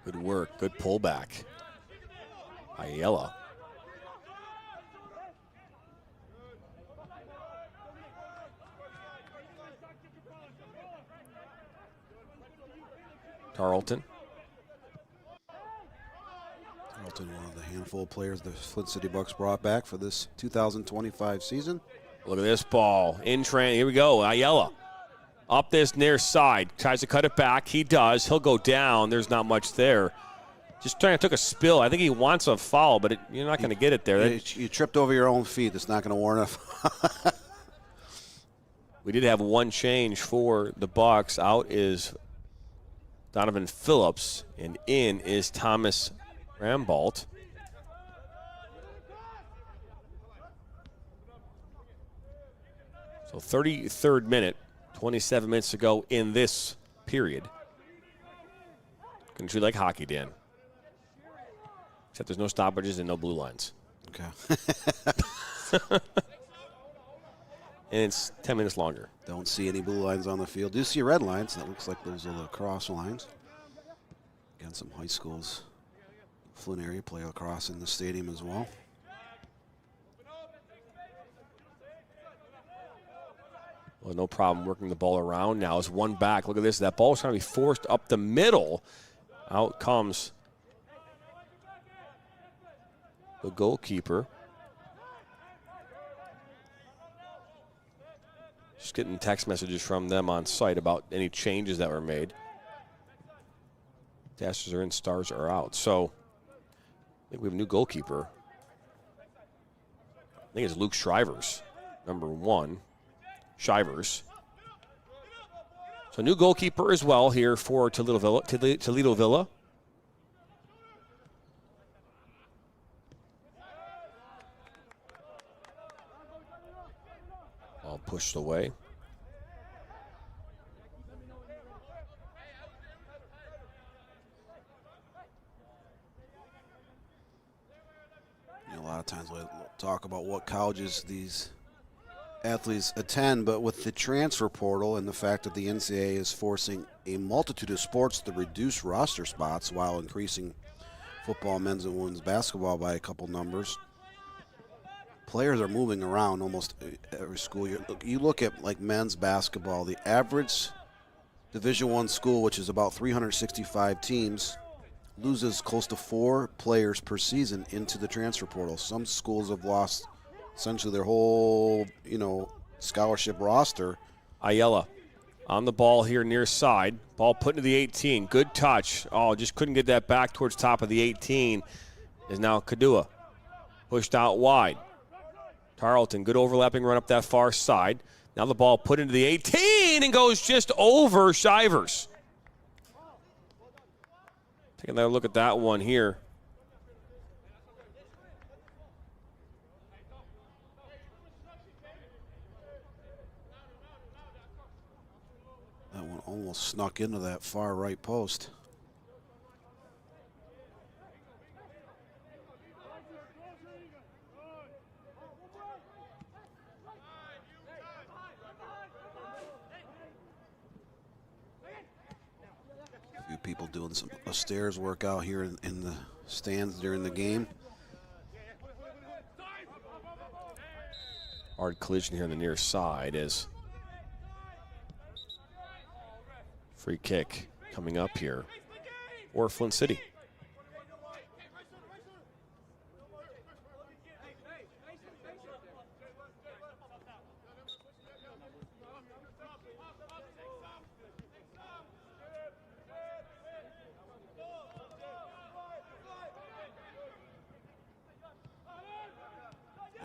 Good work. Good pullback. Ayala. Tarleton. Tarleton, one of the handful of players the Flint City Bucks brought back for this 2025 season. Look at this ball. Here we go. Ayala. Up this near side. Tries to cut it back. He does. He'll go down. There's not much there. Just trying to took a spill. I think he wants a foul, but you're not going to get it there. You tripped over your own feet. That's not going to warrant a We did have one change for the Bucks. Out is Donovan Phillips, and in is Thomas Rambalt. So 33rd minute, 27 minutes to go in this period. Going to treat like hockey, Dan. Except there's no stoppages and no blue lines. Okay. And it's 10 minutes longer. Don't see any blue lines on the field. Do see red lines. That looks like those are the cross lines. Again, some high schools, Flint area, play lacrosse in the stadium as well. Well, no problem working the ball around now. It's one back. Look at this. That ball's trying to be forced up the middle. Out comes the goalkeeper. Just getting text messages from them on site about any changes that were made. Dashes are in, stars are out. So I think we have a new goalkeeper. I think it's Luke Shivers, number 1. Shivers. So new goalkeeper as well here for Toledo Villa. All pushed away. A lot of times we talk about what colleges these athletes attend, but with the transfer portal and the fact that the NCAA is forcing a multitude of sports to reduce roster spots while increasing football, men's and women's basketball by a couple numbers, players are moving around almost every school year. You look at like men's basketball, the average Division I school, which is about 365 teams, loses close to 4 players per season into the transfer portal. Some schools have lost essentially their whole, scholarship roster. Ayala on the ball here near side. Ball put into the 18. Good touch. Oh, just couldn't get that back towards top of the 18. Is now Kadua. Pushed out wide. Tarleton, good overlapping run up that far side. Now the ball put into the 18 and goes just over Shivers. Take another look at that one here. That one almost snuck into that far right post. people doing a stairs workout here in the stands during the game. Hard collision here on the near side as free kick coming up here for Flint City.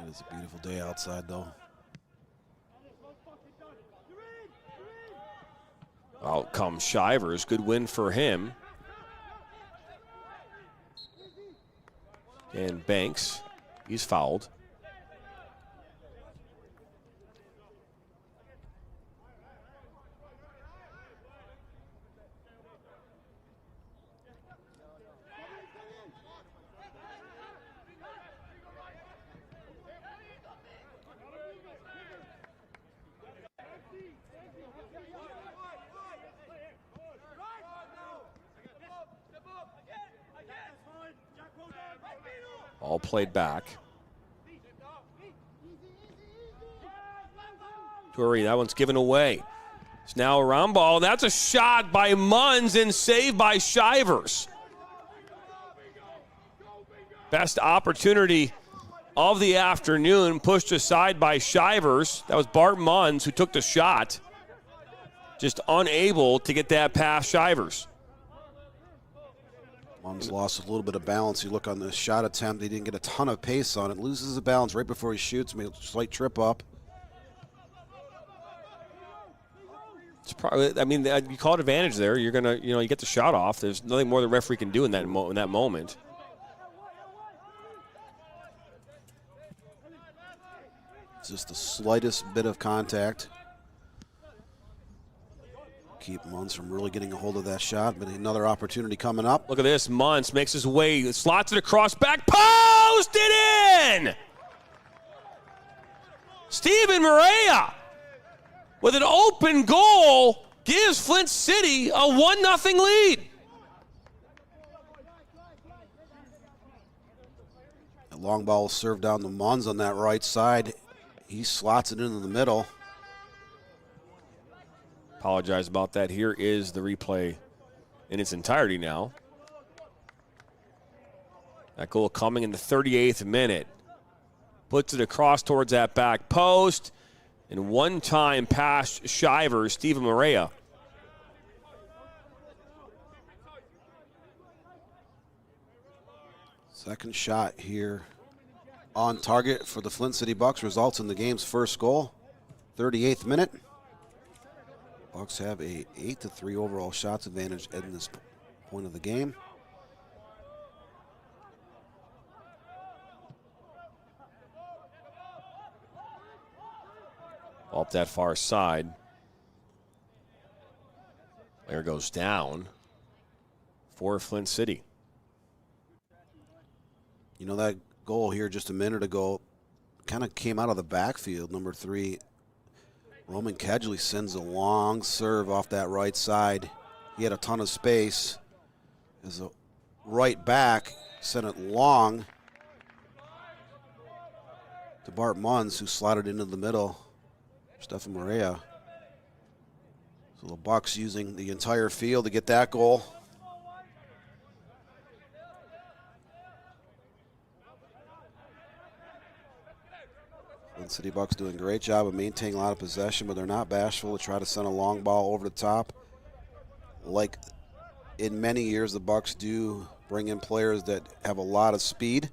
It's a beautiful day outside, though. Out comes Shivers. Good win for him. And Banks, he's fouled. All played back. Turi, that one's given away. It's now a round ball. That's a shot by Munns and saved by Shivers. Best opportunity of the afternoon, pushed aside by Shivers. That was Bart Munns who took the shot. Just unable to get that past Shivers. Munns lost a little bit of balance. You look on the shot attempt, he didn't get a ton of pace on it. Loses the balance right before he shoots, made a slight trip up. It's probably, I mean, you call it advantage there. You're gonna, you get the shot off. There's nothing more the referee can do in that moment. It's just the slightest bit of contact. Keep Munns from really getting a hold of that shot, but another opportunity coming up. Look at this. Munns makes his way, slots it across, back post, it in! Steven Maria with an open goal gives Flint City a 1-0 lead. A long ball served down to Munns on that right side. He slots it into the middle. Apologize about that. Here is the replay in its entirety now. That goal coming in the 38th minute. Puts it across towards that back post. And one time past Shivers, Steven Maria. Second shot here on target for the Flint City Bucks results in the game's first goal. 38th minute. Bucks have a 8-3 overall shots advantage at this point of the game. Up that far side. Player goes down for Flint City. You know, that goal here just a minute ago kind of came out of the backfield. Number 3, Roman Kedgley sends a long serve off that right side. He had a ton of space. As a right back, sent it long to Bart Munns, who slotted into the middle. Stefan Maria. So the Bucks using the entire field to get that goal. Flint City Bucks doing a great job of maintaining a lot of possession, but they're not bashful to try to send a long ball over the top. Like in many years, the Bucks do bring in players that have a lot of speed.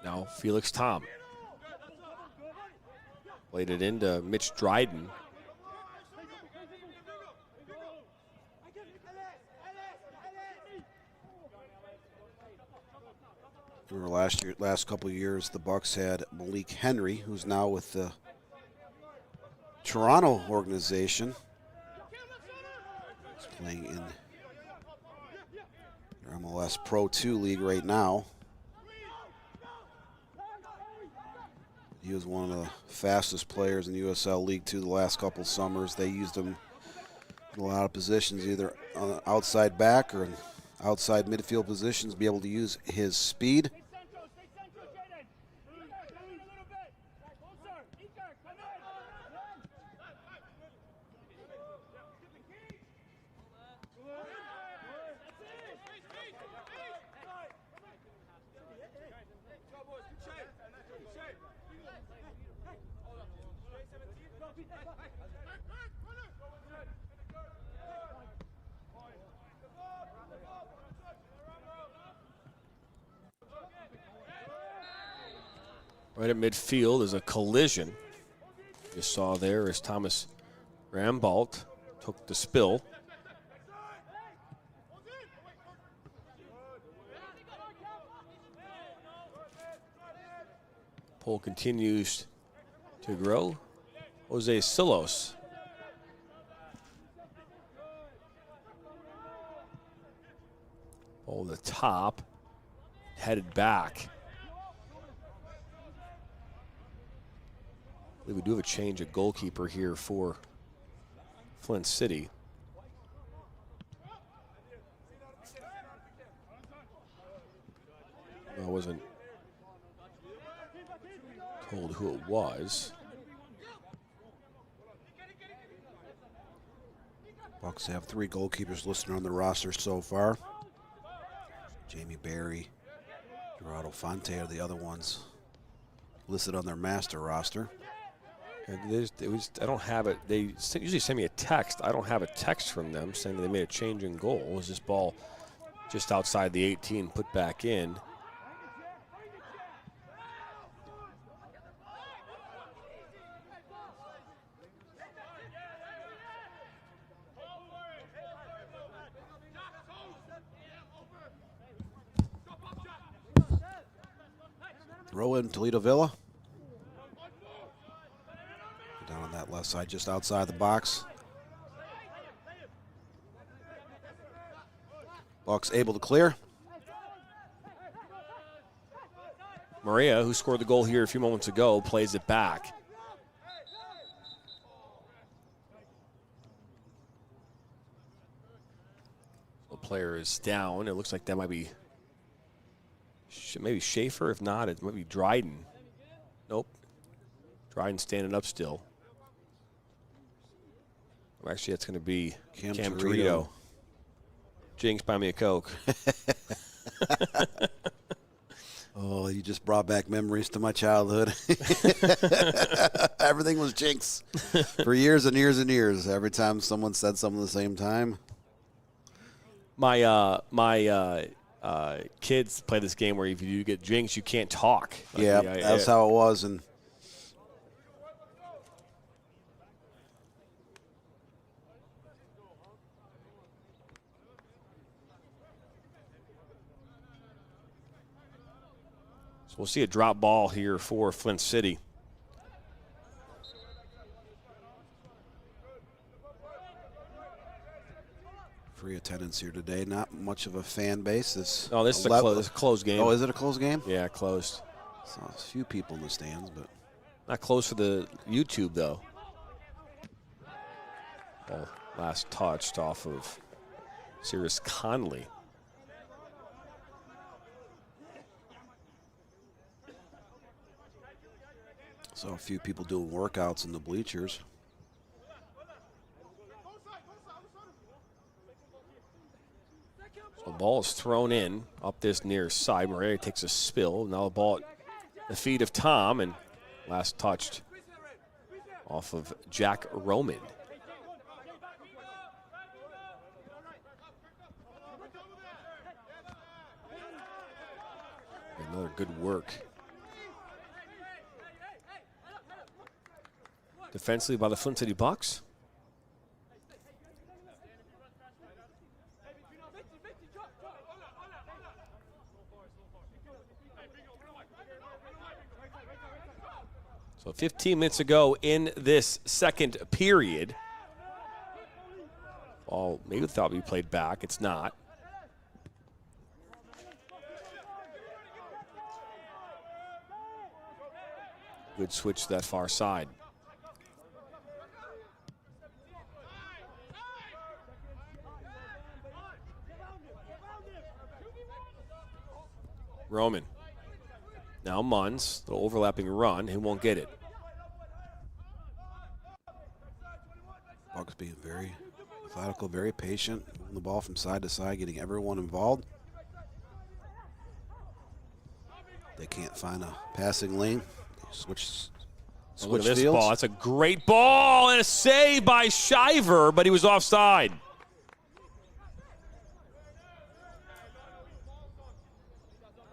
Now Felix Tom. Played it into Mitch Dryden. Remember last couple of years, the Bucks had Malik Henry, who's now with the Toronto organization. He's playing in their MLS Pro 2 league right now. He was one of the fastest players in USL League 2 the last couple summers. They used him in a lot of positions, either on the outside back or in outside midfield positions, be able to use his speed. Right at midfield is a collision. You saw there as Thomas Rambolt took the spill. Pull continues to grow. Jose Silos. Pull the top, headed back. I believe we do have a change of goalkeeper here for Flint City. I wasn't told who it was. Bucks have 3 goalkeepers listed on the roster so far. Jamie Berry, Gerardo Fonte are the other ones listed on their master roster. And I don't have it. They usually send me a text. I don't have a text from them saying that they made a change in goal. Was this ball just outside the 18 put back in? Throw in Toledo Villa. Down on that left side, just outside the box. Bucks able to clear. Maria, who scored the goal here a few moments ago, plays it back. The player is down. It looks like that might be maybe Schaefer. If not, it might be Dryden. Nope. Dryden standing up still. Actually, that's going to be Cam Torito. Jinx, buy me a Coke. Oh, you just brought back memories to my childhood. Everything was Jinx for years and years and years. Every time someone said something at the same time. My kids play this game where if you get Jinx, you can't talk. Yeah, that's how it was. And so we'll see a drop ball here for Flint City. free attendance here today. Not much of a fan base. This is a closed game. Oh, is it a closed game? Yeah, closed. Saw a few people in the stands, but not closed for the YouTube though. Last touched off of Cyrus Conley. saw a few people doing workouts in the bleachers. So the ball is thrown in up this near side. Moreira takes a spill. Now the ball at the feet of Tom, and last touched off of Jack Roman. Another good work defensively by the Flint City Bucks. So 15 minutes ago in this second period. Ball maybe thought we played back. It's not. Good switch to that far side. Roman. Now Munns, the overlapping run. He won't get it. Bucks being very methodical, very patient, moving the ball from side to side, getting everyone involved. They can't find a passing lane. Switch Look at this fields. ball. That's a great ball and a save by Shiver, but he was offside.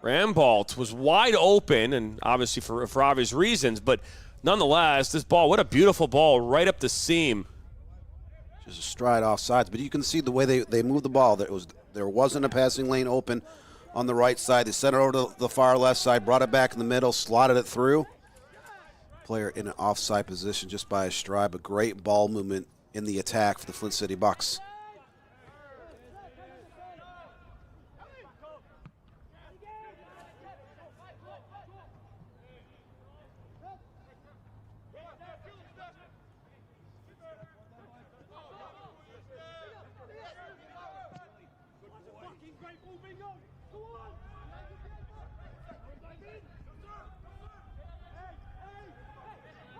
Rambolt was wide open, and obviously for obvious reasons, but nonetheless, this ball, what a beautiful ball right up the seam. Just a stride off sides, but you can see the way they moved the ball. There wasn't a passing lane open on the right side. They sent it over to the far left side, brought it back in the middle, slotted it through. Player in an offside position just by a stride, but great ball movement in the attack for the Flint City Bucks.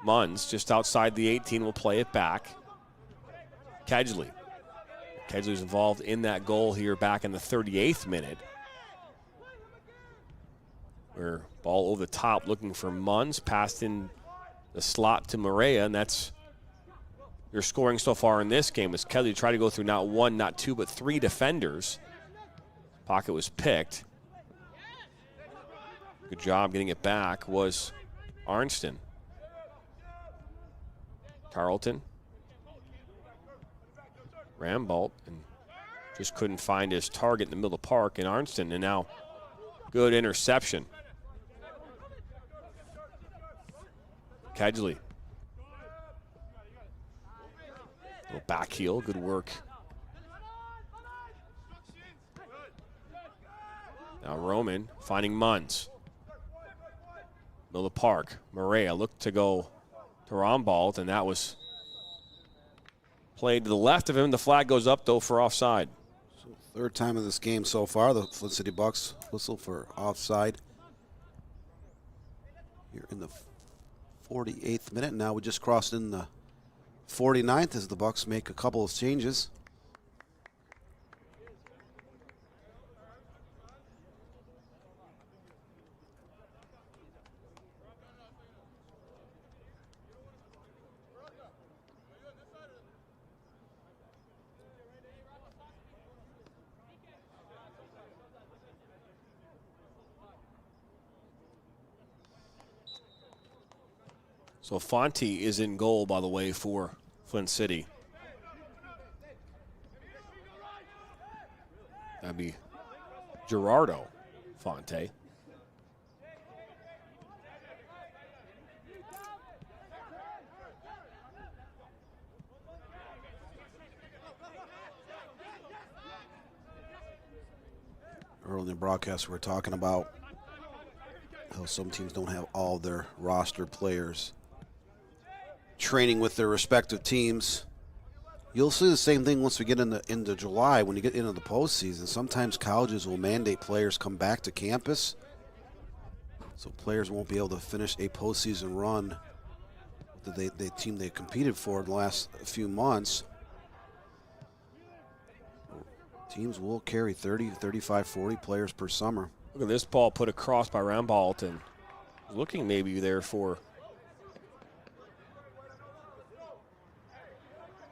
Munns, just outside the 18, will play it back. Kedgley. Kedgley's involved in that goal here back in the 38th minute. Where ball over the top looking for Munns, passed in the slot to Maria, and that's your scoring so far in this game as Kedgley tried to go through not one, not two, but three defenders. Pocket was picked. Good job getting it back was Arnston. Carlton. Rambolt, and just couldn't find his target in the middle of the park in Arnston, and now good interception. Kedgley. Little back heel, good work. Now Roman finding Munns. Middle of the park. Maria looked to go to Rambolt, and that was played to the left of him. The flag goes up, though, for offside. So third time in this game so far, the Flint City Bucks whistle for offside. Here in the 48th minute. Now we just crossed in the 49th as the Bucks make a couple of changes. So Fonte is in goal, by the way, for Flint City. That'd be Gerardo Fonte. Early in the broadcast, we were talking about how some teams don't have all their roster players training with their respective teams. You'll see the same thing once we get into July. When you get into the postseason, sometimes colleges will mandate players come back to campus, so players won't be able to finish a postseason run with the team they competed for in the last few months. Teams will carry 30, 35, 40 players per summer. Look at this ball put across by Rambolt, and looking maybe there for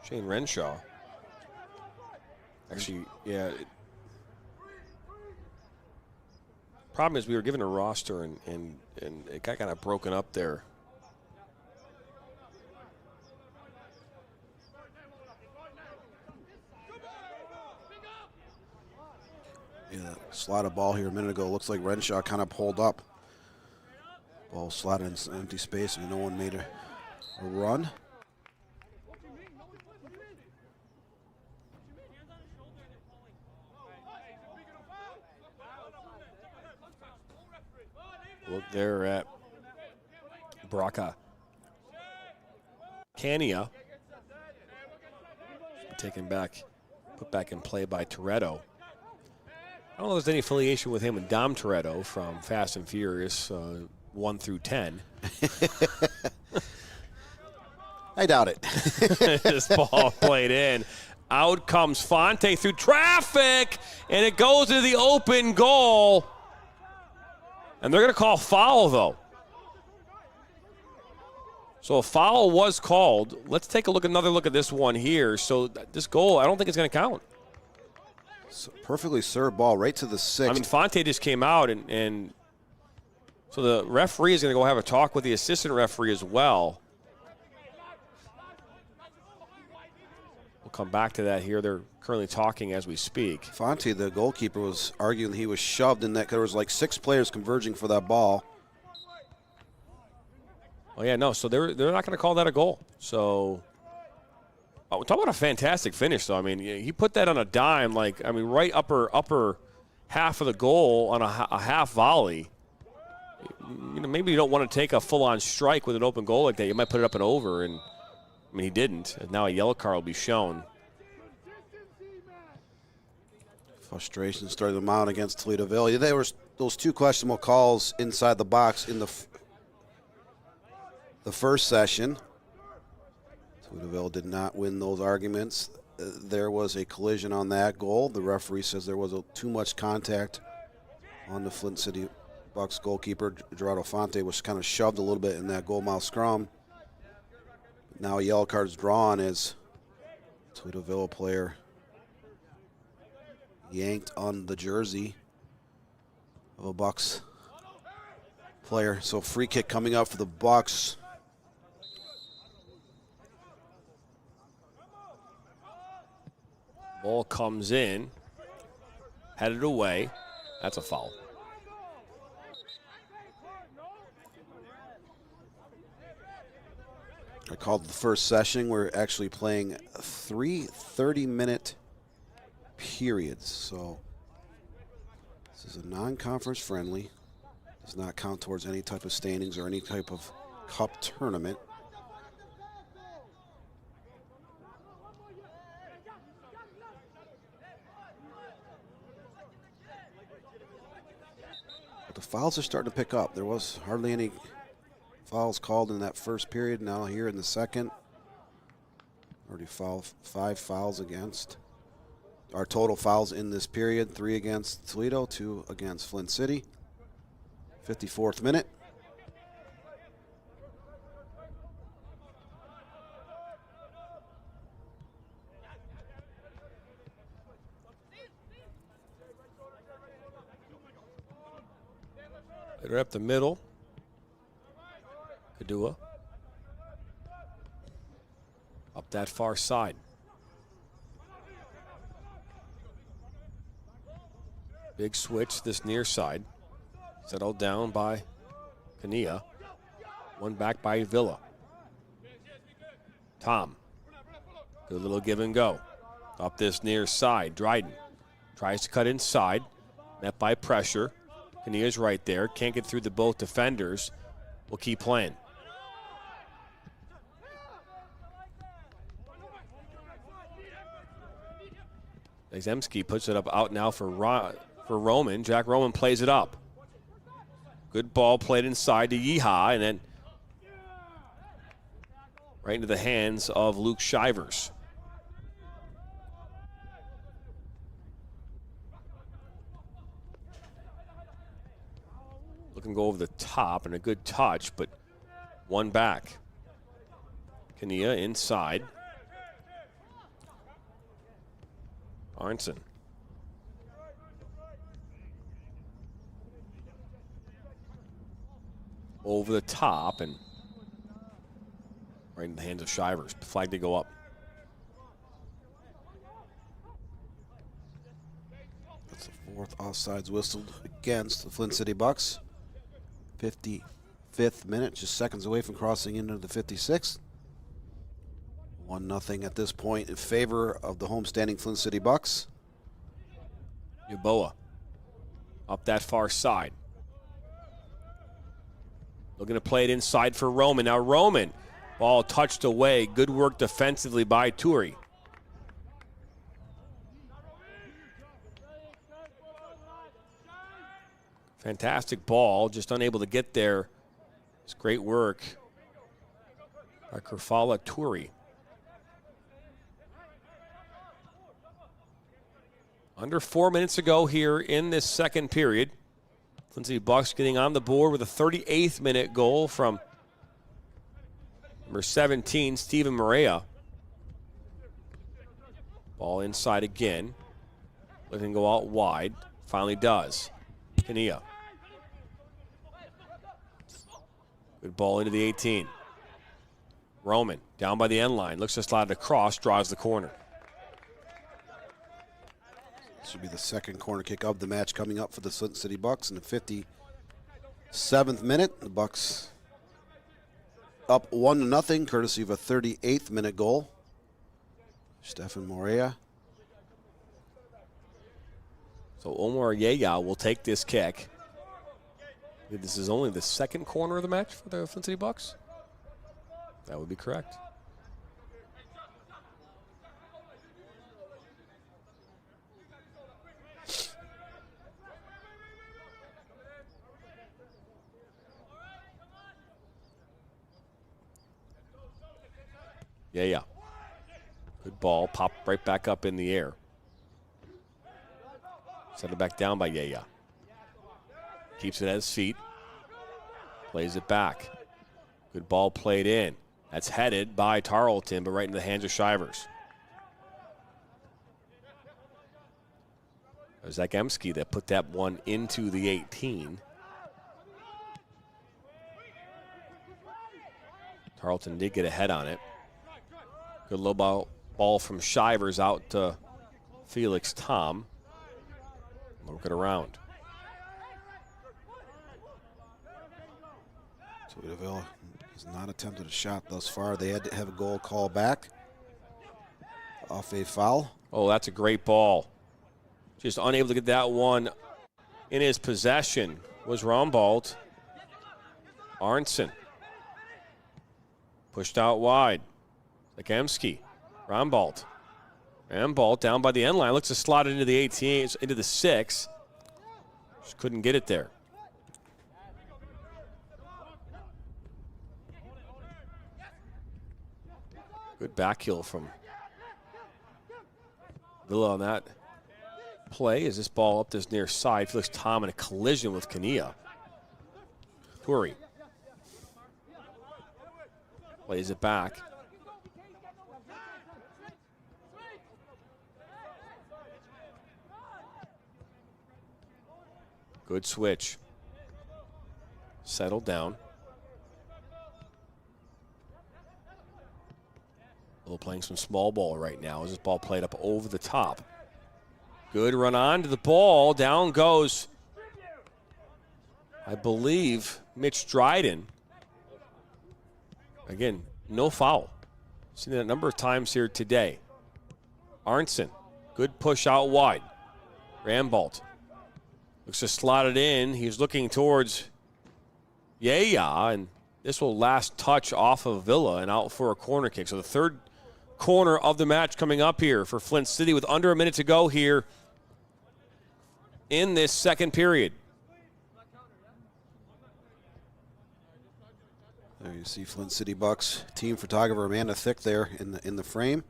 Shane Renshaw. Actually, yeah. Problem is we were given a roster and it got kind of broken up there. Yeah, slot of ball here a minute ago. Looks like Renshaw kind of pulled up. Ball slotted in some empty space and no one made a run. Look there at Braca. Cania. Taken back, put back in play by Toretto. I don't know if there's any affiliation with him and Dom Toretto from Fast and Furious 1 through 10. I doubt it. This ball played in. Out comes Fonte through traffic, and it goes to the open goal. And they're going to call foul, though. So a foul was called. Let's take another look at this one here. So this goal, I don't think it's going to count. So perfectly served ball right to the 6th. I mean, Fonte just came out, and so the referee is going to go have a talk with the assistant referee as well. We'll come back to that here. They're currently talking as we speak. Fonte, the goalkeeper, was arguing he was shoved in that. There was like 6 players converging for that ball. Oh, yeah, no, so they're not going to call that a goal. So, talk about a fantastic finish, though. I mean, he put that on a dime, right upper half of the goal on a half volley. You know, maybe you don't want to take a full-on strike with an open goal like that. You might put it up and over, and, I mean, he didn't. And now a yellow card will be shown. Frustration started to mount against Toledo Villa. There was those 2 questionable calls inside the box in the first session. Toledo Villa did not win those arguments. There was a collision on that goal. The referee says there was too much contact on the Flint City Bucks goalkeeper. Gerardo Fonte was kind of shoved a little bit in that goal mouth scrum. Now a yellow card is drawn as Toledo Villa player yanked on the jersey of a Bucks player. So free kick coming up for the Bucks. Ball comes in, headed away. That's a foul. I called the first session. We're actually playing 3 30-minute periods. So this is a non-conference friendly. Does not count towards any type of standings or any type of cup tournament. The fouls are starting to pick up. There was hardly any fouls called in that first period. Now here in the second, already 5 fouls against. Our total fouls in this period, 3 against Toledo, 2 against Flint City. 54th minute. They're up the middle. Kadua. Up that far side. Big switch this near side. Settled down by Cania. One back by Villa. Tom. Good little give and go. Up this near side. Dryden tries to cut inside. Met by pressure. Cania's right there. Can't get through the both defenders. We'll keep playing. Zemski puts it up out now for Roman. Jack Roman plays it up. Good ball played inside to Yeehaw, and then right into the hands of Luke Shivers. Looking to go over the top, and a good touch, but one back. Cania inside. Arnson. Over the top and right in the hands of Shivers. Flag to go up. That's the 4th offsides whistled against the Flint City Bucks. 55th minute, just seconds away from crossing into the 56th. 1-0 at this point in favor of the homestanding Flint City Bucks. Yeboah up that far side. Looking to play it inside for Roman. Now Roman, ball touched away. Good work defensively by Turi. Fantastic ball, just unable to get there. It's great work by Kerfala Turi. Under 4 minutes ago here in this second period. Flint City Bucks getting on the board with a 38th minute goal from number 17, Steven Morea. Ball inside again. Looking to go out wide. Finally does. Kania. Good ball into the 18. Roman down by the end line. Looks to slide it across. Draws the corner. This will be the second corner kick of the match coming up for the Flint City Bucks in the 57th minute. The Bucks up 1-0, courtesy of a 38th minute goal. Stefan Morea. So Omar Yaya will take this kick. This is only the second corner of the match for the Flint City Bucks. That would be correct. Yeah. Good ball. Popped right back up in the air. Send it back down by Yaya. Keeps it at his feet. Plays it back. Good ball played in. That's headed by Tarleton, but right into the hands of Shivers. It was Emski that put that one into the 18. Tarleton did get a head on it. Good low ball from Shivers out to Felix Tom. Work it around. Toledo Villa has not attempted a shot thus far. They had to have a goal call back off a foul. Oh, that's a great ball. Just unable to get that one in his possession was Rombold. Arnson. Pushed out wide. Zakemski. Rombold. Rombold down by the end line. Looks to slot it into the 18, into the 6. Just couldn't get it there. Good back heel from Villa on that play. As this ball up this near side. Felix Tom in a collision with Kania. Turi. Plays it back. Good switch. Settled down. Little playing some small ball right now as this ball played up over the top. Good run on to the ball. Down goes, I believe, Mitch Dryden. Again, no foul. Seen that a number of times here today. Arnson, good push out wide. Rambold looks to slot it in. He's looking towards Yaya, and this will last touch off of Villa and out for a corner kick. So the third corner of the match coming up here for Flint City with under a minute to go here in this second period. There you see Flint City Bucks team photographer Amanda Thick there in the frame.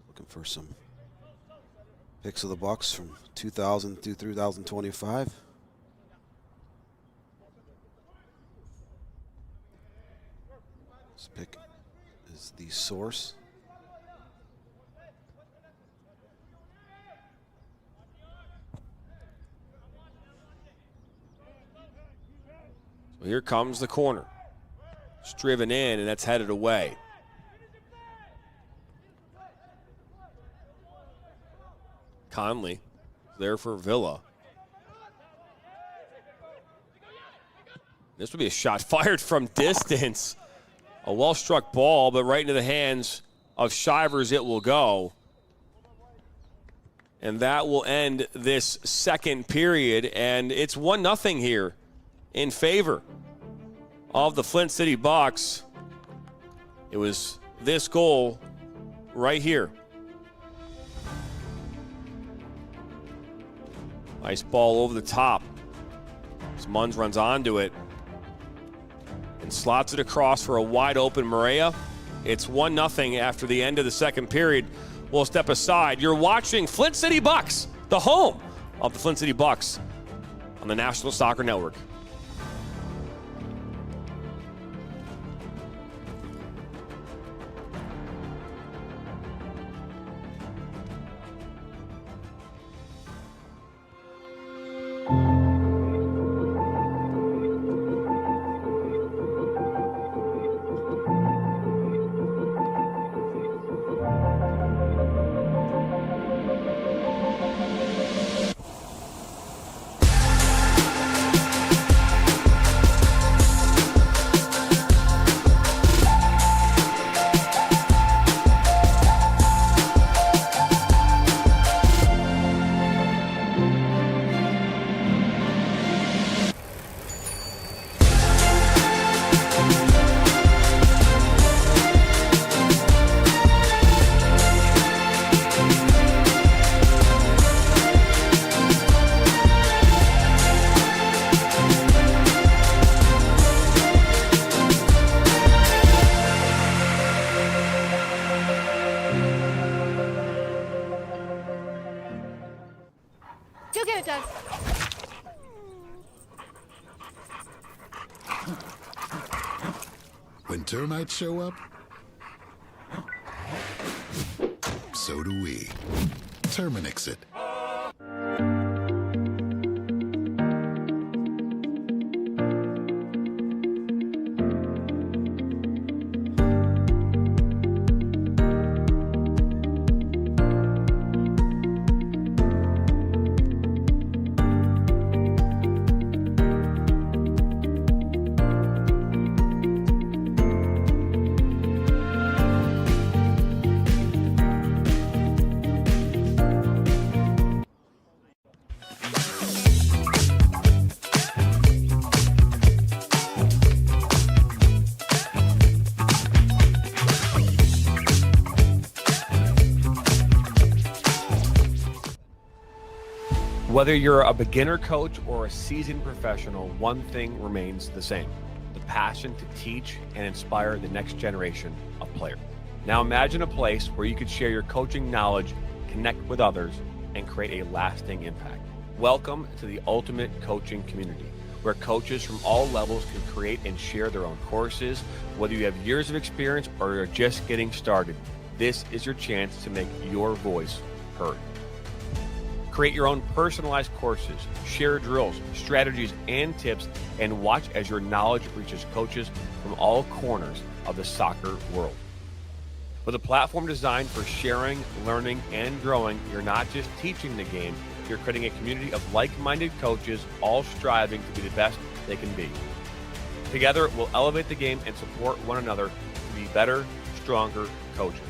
Looking for some pics of the Bucks from 2000 through 2025. This pic is the source. So here comes the corner. It's driven in, and that's headed away. Conley there for Villa. This would be a shot fired from distance. A well-struck ball, but right into the hands of Shivers it will go. And that will end this second period, and it's 1-0 here in favor of the Flint City Bucks. It was this goal right here. Nice ball over the top. As Munns runs onto it and slots it across for a wide open Maria. It's 1-0 after the end of the second period. We'll step aside. You're watching Flint City Bucks, the home of the Flint City Bucks on the National Soccer Network. Go get it, Doug. When termites show up, so do we. Terminix it. Whether you're a beginner coach or a seasoned professional, one thing remains the same: the passion to teach and inspire the next generation of players. Now imagine a place where you could share your coaching knowledge, connect with others, and create a lasting impact. Welcome to the ultimate coaching community, where coaches from all levels can create and share their own courses. Whether you have years of experience or you're just getting started, this is your chance to make your voice heard. Create your own personalized courses, share drills, strategies, and tips, and watch as your knowledge reaches coaches from all corners of the soccer world. With a platform designed for sharing, learning, and growing, you're not just teaching the game, you're creating a community of like-minded coaches, all striving to be the best they can be. Together, we'll elevate the game and support one another to be better, stronger coaches.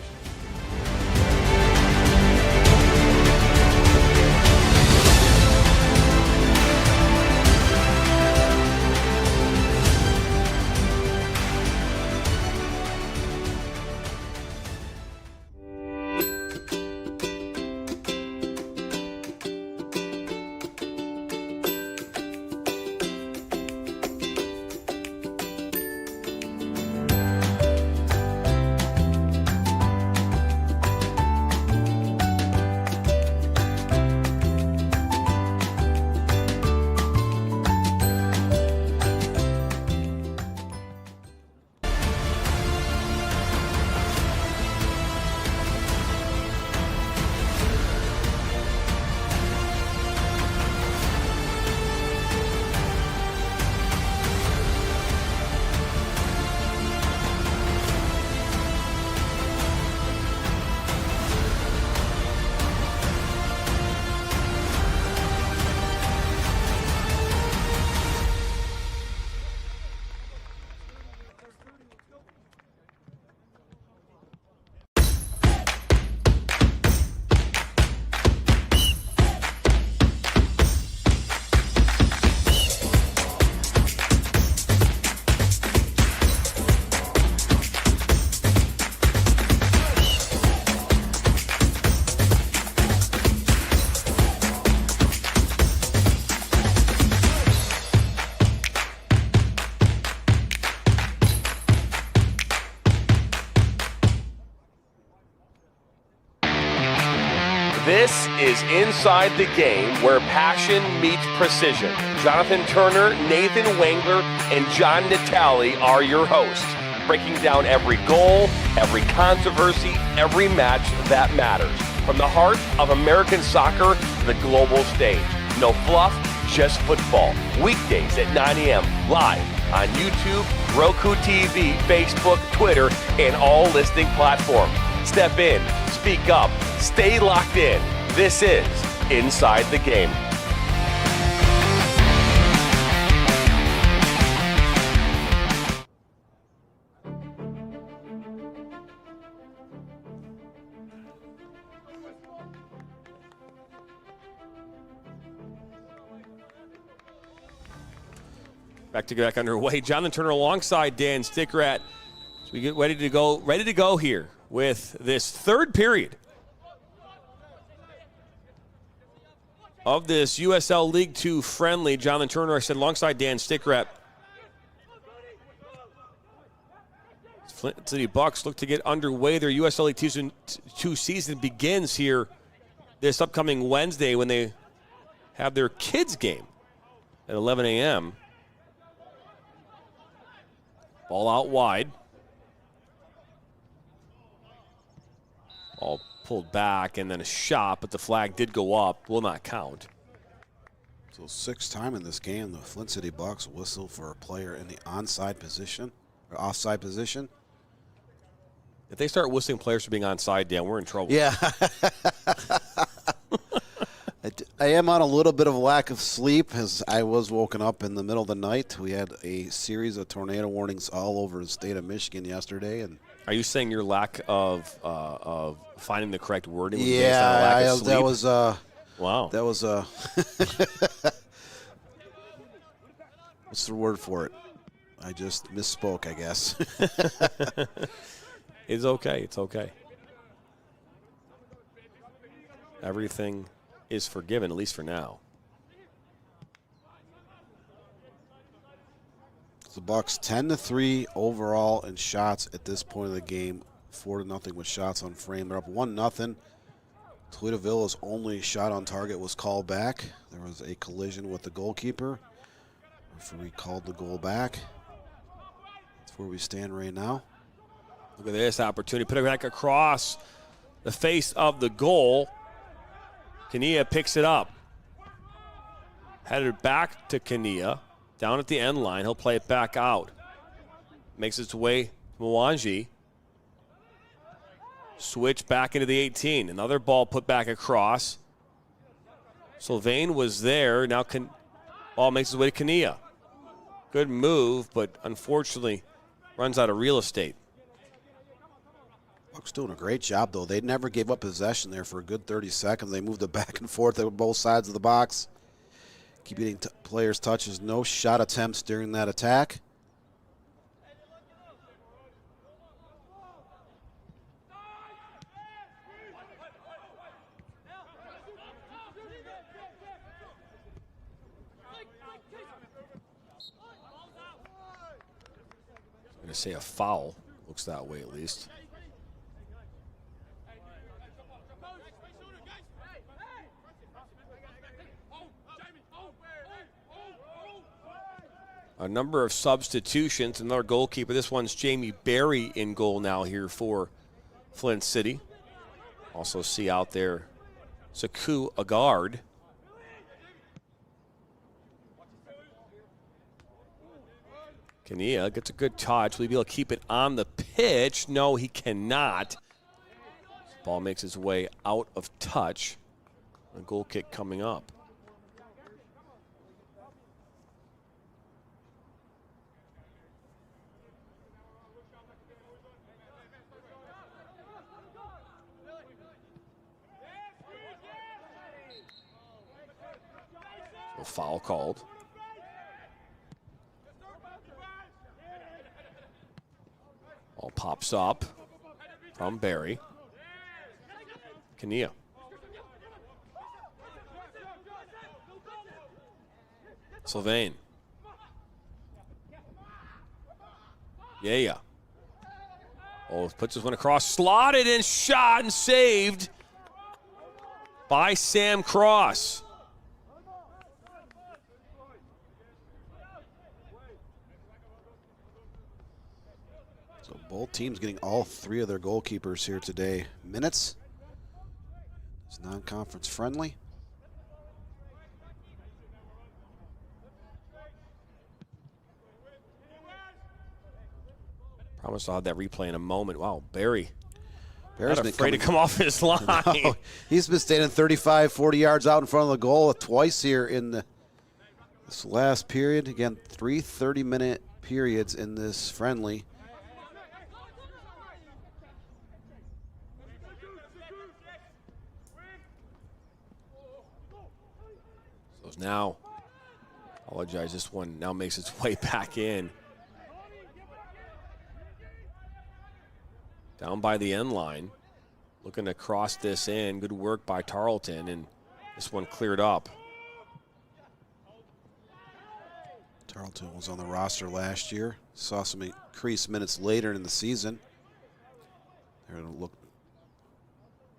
This is Inside the Game, where passion meets precision. Jonathan Turner, Nathan Wengler, and John Natale are your hosts, breaking down every goal, every controversy, every match that matters. From the heart of American soccer to the global stage. No fluff, just football. Weekdays at 9 a.m. live on YouTube, Roku TV, Facebook, Twitter, and all listening platforms. Step in, speak up, stay locked in. This is Inside the Game. Back underway. Jonathan Turner alongside Dan Stickrat. So we get ready to go here with this third period of this USL League 2 friendly. Jonathan Turner, I said, alongside Dan Stickrat. Flint City Bucks look to get underway. Their USL League 2 season begins here this upcoming Wednesday when they have their kids game at 11 a.m. Ball out wide. Ball pulled back and then a shot, but the flag did go up. Will not count. So sixth time in this game, the Flint City Bucks whistle for a player in the onside position or offside position. If they start whistling players for being onside, Dan, we're in trouble. Yeah. I am on a little bit of a lack of sleep as I was woken up in the middle of the night. We had a series of tornado warnings all over the state of Michigan yesterday. And are you saying your lack of finding the correct wording was yeah, based on a lack of sleep? that was wow. That was what's the word for it? I just misspoke, I guess. It's okay. It's okay. Everything is forgiven, at least for now. The Bucks 10-3 overall in shots at this point of the game, 4-0 with shots on frame. They're up 1-0. Toledo Villa's only shot on target was called back. There was a collision with the goalkeeper. Referee called the goal back. That's where we stand right now. Look at this opportunity. Put it back across the face of the goal. Kania picks it up. Headed back to Kania. Down at the end line. He'll play it back out. Makes its way to Mwangi. Switch back into the 18. Another ball put back across. Sylvain was there. Now ball makes its way to Kania. Good move, but unfortunately runs out of real estate. Bucks doing a great job, though. They never gave up possession there for a good 30 seconds. They moved it back and forth at both sides of the box. Keep getting players' touches. No shot attempts during that attack. I'm going to say a foul. Looks that way at least. A number of substitutions. Another goalkeeper. This one's Jamie Berry in goal now here for Flint City. Also see out there Saku Agard. Kania gets a good touch. Will he be able to keep it on the pitch? No, he cannot. Ball makes its way out of touch. A goal kick coming up. A foul called. Ball pops up from Barry. Kania. Sylvain. Yeah. Oh, puts this one across. Slotted and shot and saved by Sam Cross. So both teams getting all three of their goalkeepers here today. Minutes. It's non-conference friendly. Promise I'll have that replay in a moment. Wow, Barry's Barry's not afraid to come off his line. No, he's been standing 35, 40 yards out in front of the goal twice here in this last period. Again, 3 30-minute periods in this friendly. So now, apologize, this one now makes its way back in. Down by the end line, looking to cross this in. Good work by Tarleton, and this one cleared up. Tarleton was on the roster last year. Saw some increased minutes later in the season. They're going to look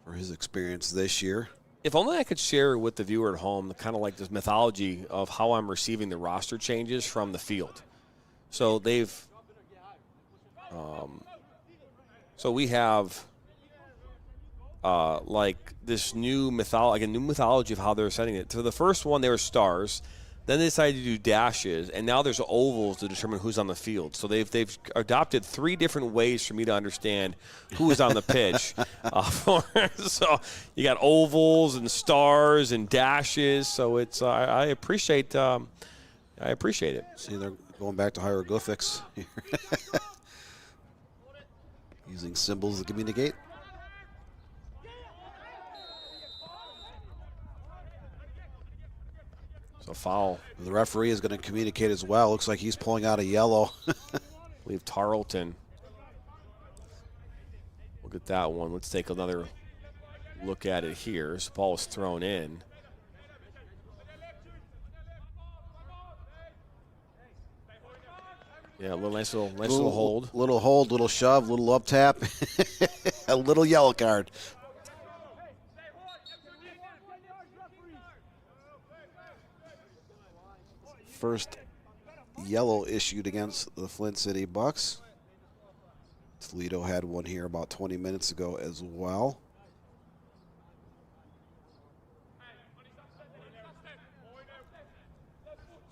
for his experience this year. If only I could share with the viewer at home kind of like this mythology of how I'm receiving the roster changes from the field. So so we have like this new mythology, like a new mythology of how they're setting it. So the first one, they were stars. Then they decided to do dashes, and now there's ovals to determine who's on the field. So they've adopted 3 different ways for me to understand who is on the pitch. So you got ovals and stars and dashes. So it's I appreciate it. See, they're going back to hieroglyphics here. Using symbols to communicate. So foul. The referee is going to communicate as well. Looks like he's pulling out a yellow. I believe Tarleton. Look at that one. Let's take another look at it here. This ball was thrown in. Yeah, a nice little hold. Little hold, little shove, little up tap. A little yellow card. First yellow issued against the Flint City Bucks. Toledo had one here about 20 minutes ago as well.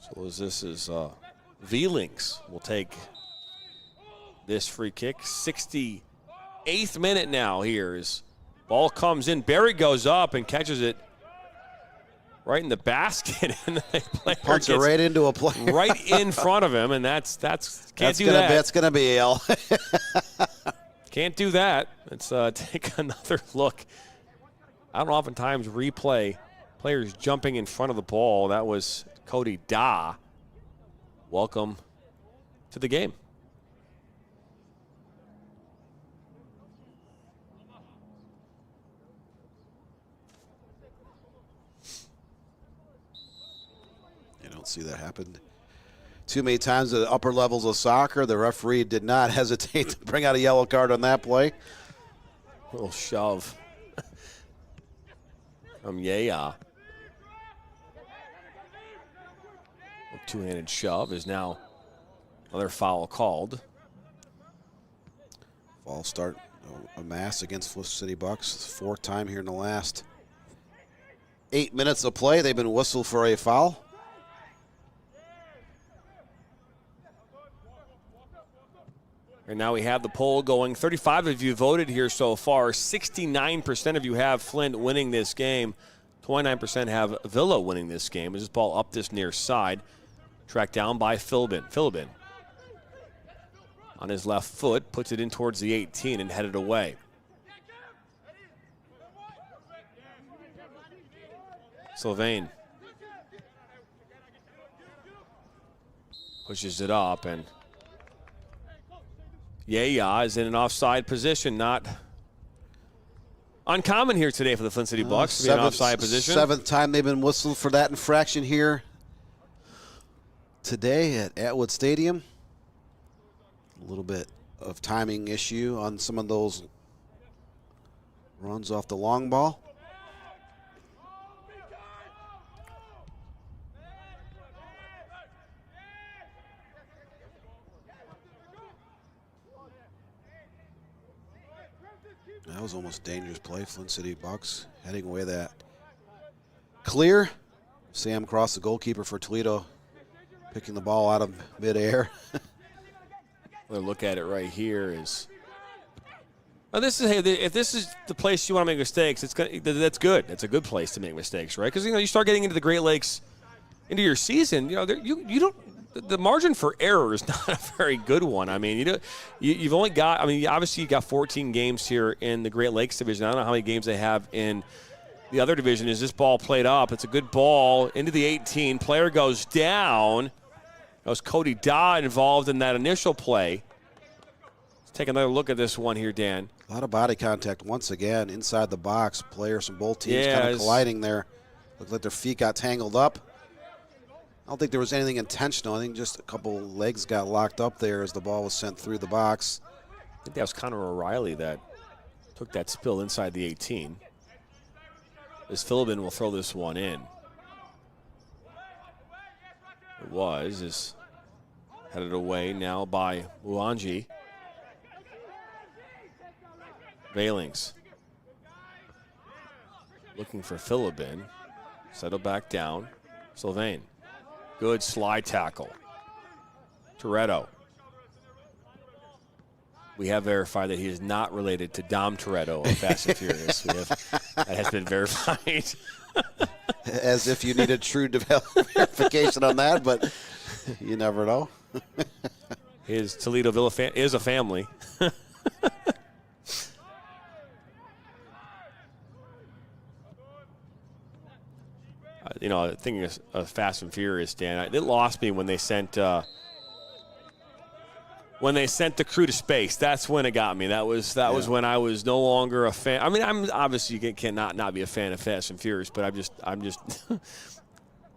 So as this is V-Links will take this free kick. 68th minute now here as ball comes in. Barry goes up and catches it right in the basket, and the player punch it right into a player right in front of him, and that's do that. That's gonna be a L. Can't do that. Let's take another look. I don't oftentimes replay players jumping in front of the ball. That was Cody Da. Welcome to the game. You don't see that happen too many times at the upper levels of soccer. The referee did not hesitate to bring out a yellow card on that play. Little shove from Yaya. Two-handed shove is now another foul called. Fall start a mass against Flint City Bucks. 4th time here in the last 8 minutes of play. They've been whistled for a foul. And now we have the poll going. 35 of you voted here so far. 69% of you have Flint winning this game. 29% have Villa winning this game. As this ball up this near side. Tracked down by Philbin. On his left foot, puts it in towards the 18 and headed away. Sylvain pushes it up, and Yaya is in an offside position. Not uncommon here today for the Flint City Bucks to be in an offside position. 7th time they've been whistled for that infraction here today at Atwood Stadium. A little bit of timing issue on some of those runs off the long ball. That was almost a dangerous play. Flint City Bucks heading away that clear. Sam Cross, the goalkeeper for Toledo, picking the ball out of midair. We'll look at it right here. If this is the place you want to make mistakes, that's good. It's a good place to make mistakes, right? Because you start getting into the Great Lakes, into your season. You don't. The margin for error is not a very good one. I mean, you've only got. I mean, obviously you got 14 games here in the Great Lakes division. I don't know how many games they have in the other division. Is this ball played up? It's a good ball into the 18. Player goes down. That was Cody Dodd involved in that initial play. Let's take another look at this one here, Dan. A lot of body contact once again inside the box. Players from both teams kind of colliding there. Looked like their feet got tangled up. I don't think there was anything intentional. I think just a couple legs got locked up there as the ball was sent through the box. I think that was Connor O'Reilly that took that spill inside the 18. As Philbin will throw this one in. Is headed away now by Muanji. Vailings looking for Philbin. Settle back down. Sylvain. Good slide tackle. Toretto. We have verified that he is not related to Dom Toretto of Fast and Furious. That has been verified. As if you needed true verification on that, but you never know. His Toledo Villa is a family. Thinking of Fast and Furious, Dan, it lost me when they sent the crew to space. That's when it got me. That was when I was no longer a fan. I mean, I'm obviously you cannot not be a fan of Fast and Furious, but I'm just this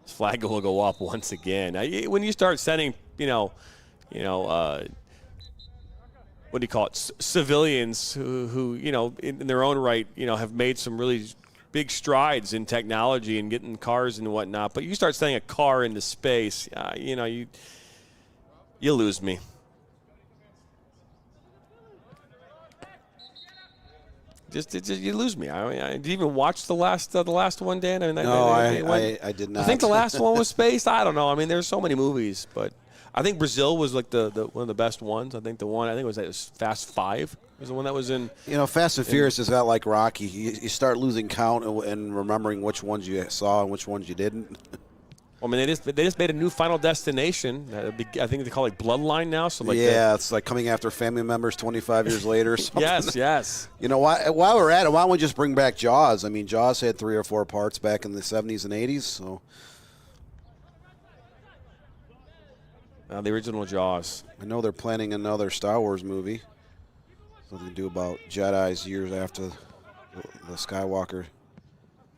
flag will go up once again. When you start sending, what do you call it? Civilians who in their own right, have made some really big strides in technology and getting cars and whatnot. But you start sending a car into space, you lose me. Just you lose me. I mean, did you even watch the last one, Dan? I did not. I think the last one was space. I don't know. I mean, there's so many movies, but I think Brazil was like the one of the best ones. I think it was Fast 5 was the one that was in. Fast and Furious is not like Rocky. You start losing count and remembering which ones you saw and which ones you didn't. I mean, they just made a new Final Destination. I think they call it Bloodline now. So it's like coming after family members 25 years later. Or something. Yes. While we're at it, why don't we just bring back Jaws? I mean, Jaws had 3 or 4 parts back in the 70s and 80s. So the original Jaws. I know they're planning another Star Wars movie. Something to do about Jedi's years after the Skywalker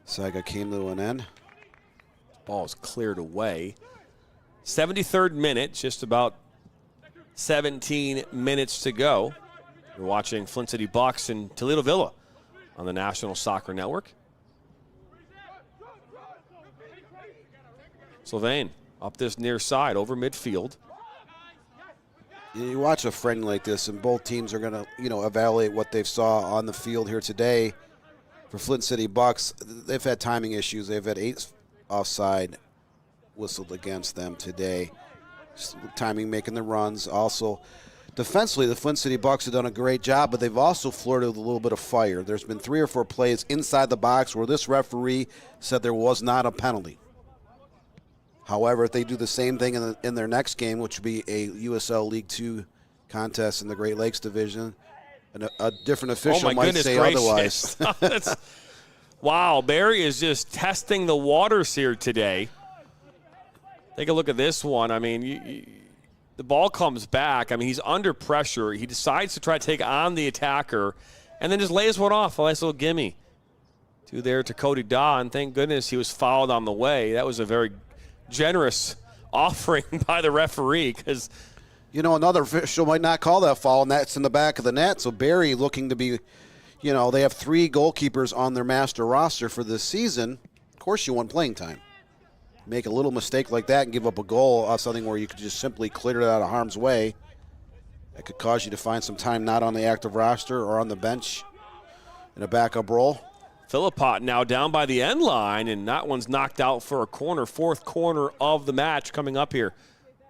saga came to an end. Ball is cleared away. 73rd minute, just about 17 minutes to go. You're watching Flint City Bucks and Toledo Villa on the National Soccer Network. Sylvain up this near side over midfield. You watch a friendly like this, and both teams are going to, evaluate what they saw on the field here today. For Flint City Bucks, they've had timing issues. They've had 8 offside whistled against them today. Timing, making the runs. Also, defensively, the Flint City Bucks have done a great job, but they've also flirted with a little bit of fire. There's been 3 or 4 plays inside the box where this referee said there was not a penalty. However, if they do the same thing in their next game, which would be a USL League 2 contest in the Great Lakes Division, and a different official might say otherwise. Wow, Barry is just testing the waters here today. Take a look at this one. I mean, the ball comes back. I mean, he's under pressure. He decides to try to take on the attacker and then just lays one off. A nice little gimme to Cody Daw, and thank goodness he was fouled on the way. That was a very generous offering by the referee because another official might not call that foul, and that's in the back of the net. So Barry looking to be, they have 3 goalkeepers on their master roster for this season. Of course you want playing time. Make a little mistake like that and give up a goal, something where you could just simply clear it out of harm's way. That could cause you to find some time not on the active roster or on the bench in a backup role. Philippot now down by the end line, and that one's knocked out for a corner. Fourth corner of the match coming up here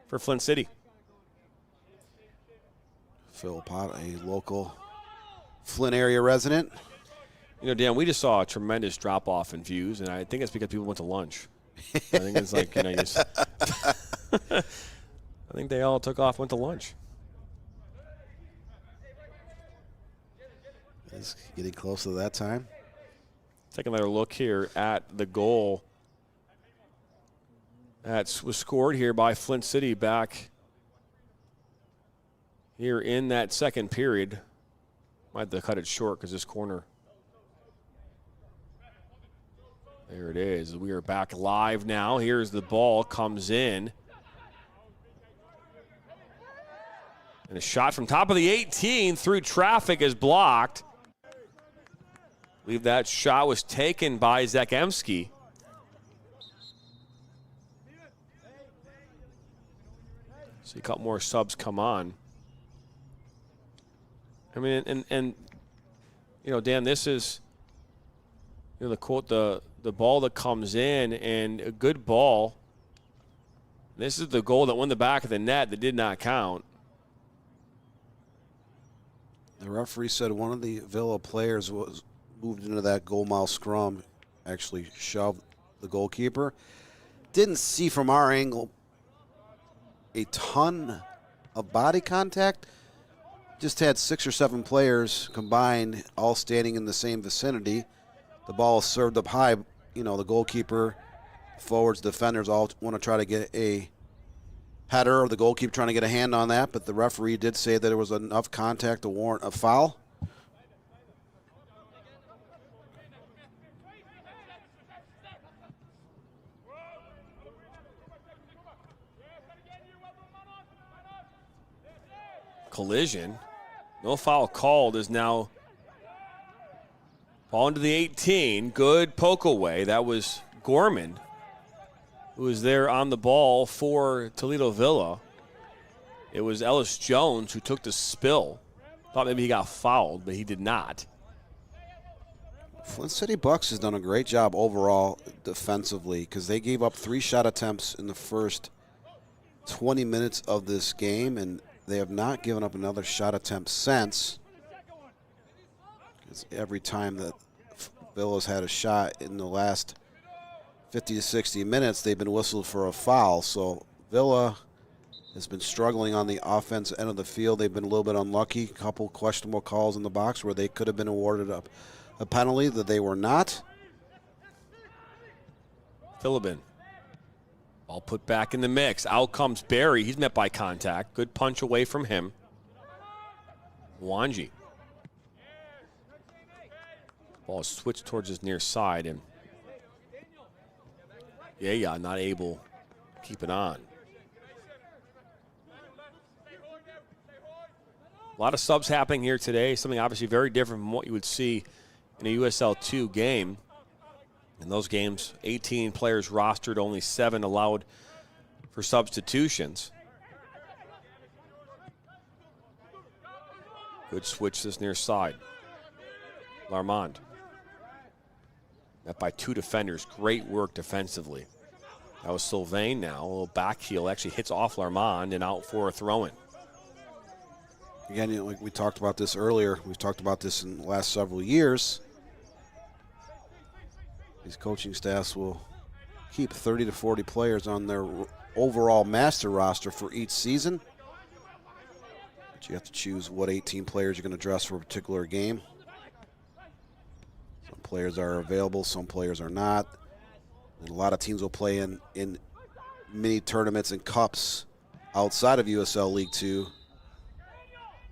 for Flint City. Philippot, a local Flint area resident. You know, Dan, we just saw a tremendous drop-off in views, and I think it's because people went to lunch. I think it's like, you know, I think they all took off, went to lunch. It's getting close to that time. Take another look here at the goal that was scored here by Flint City back here in that second period. Might have to cut it short because this corner. There it is. We are back live now. Here's the ball, comes in. And a shot from top of the 18 through traffic is blocked. I believe that shot was taken by Zakemski. See a couple more subs come on. I mean, and you know, Dan, this is, you know, the quote, the ball that comes in, and a good ball. This is the goal that won the back of the net that did not count. The referee said one of the Villa players was moved into that goal mouth scrum, actually shoved the goalkeeper. Didn't see from our angle a ton of body contact. Just had 6 or 7 players combined, all standing in the same vicinity. The ball is served up high. You know, the goalkeeper, forwards, defenders all want to try to get a header, or the goalkeeper trying to get a hand on that, but the referee did say that there was enough contact to warrant a foul. Collision. No foul called is now ball into the 18. Good poke away. That was Gorman, who was there on the ball for Toledo Villa. It was Ellis Jones who took the spill. Thought maybe he got fouled, but he did not. Flint City Bucks has done a great job overall defensively, because they gave up 3 shot attempts in the first 20 minutes of this game, and they have not given up another shot attempt since. Every time that Villa's had a shot in the last 50 to 60 minutes, they've been whistled for a foul. So Villa has been struggling on the offense end of the field. They've been a little bit unlucky. A couple questionable calls in the box where they could have been awarded a penalty that they were not. Philibin. Ball put back in the mix. Out comes Barry. He's met by contact. Good punch away from him. Wanji. Ball is switched towards his near side, and yeah, not able to keep it on. A lot of subs happening here today. Something obviously very different from what you would see in a USL 2 game. In those games, 18 players rostered, only 7 allowed for substitutions. Good switch this near side. Larmond. Met by 2 defenders. Great work defensively. That was Sylvain now. A little back heel. Actually hits off Larmond and out for a throw-in. Again, you know, like we talked about this earlier. We've talked about this in the last several years. These coaching staffs will keep 30 to 40 players on their overall master roster for each season. But you have to choose what 18 players you're going to dress for a particular game. Some players are available, some players are not. And a lot of teams will play in mini tournaments and cups outside of USL League 2.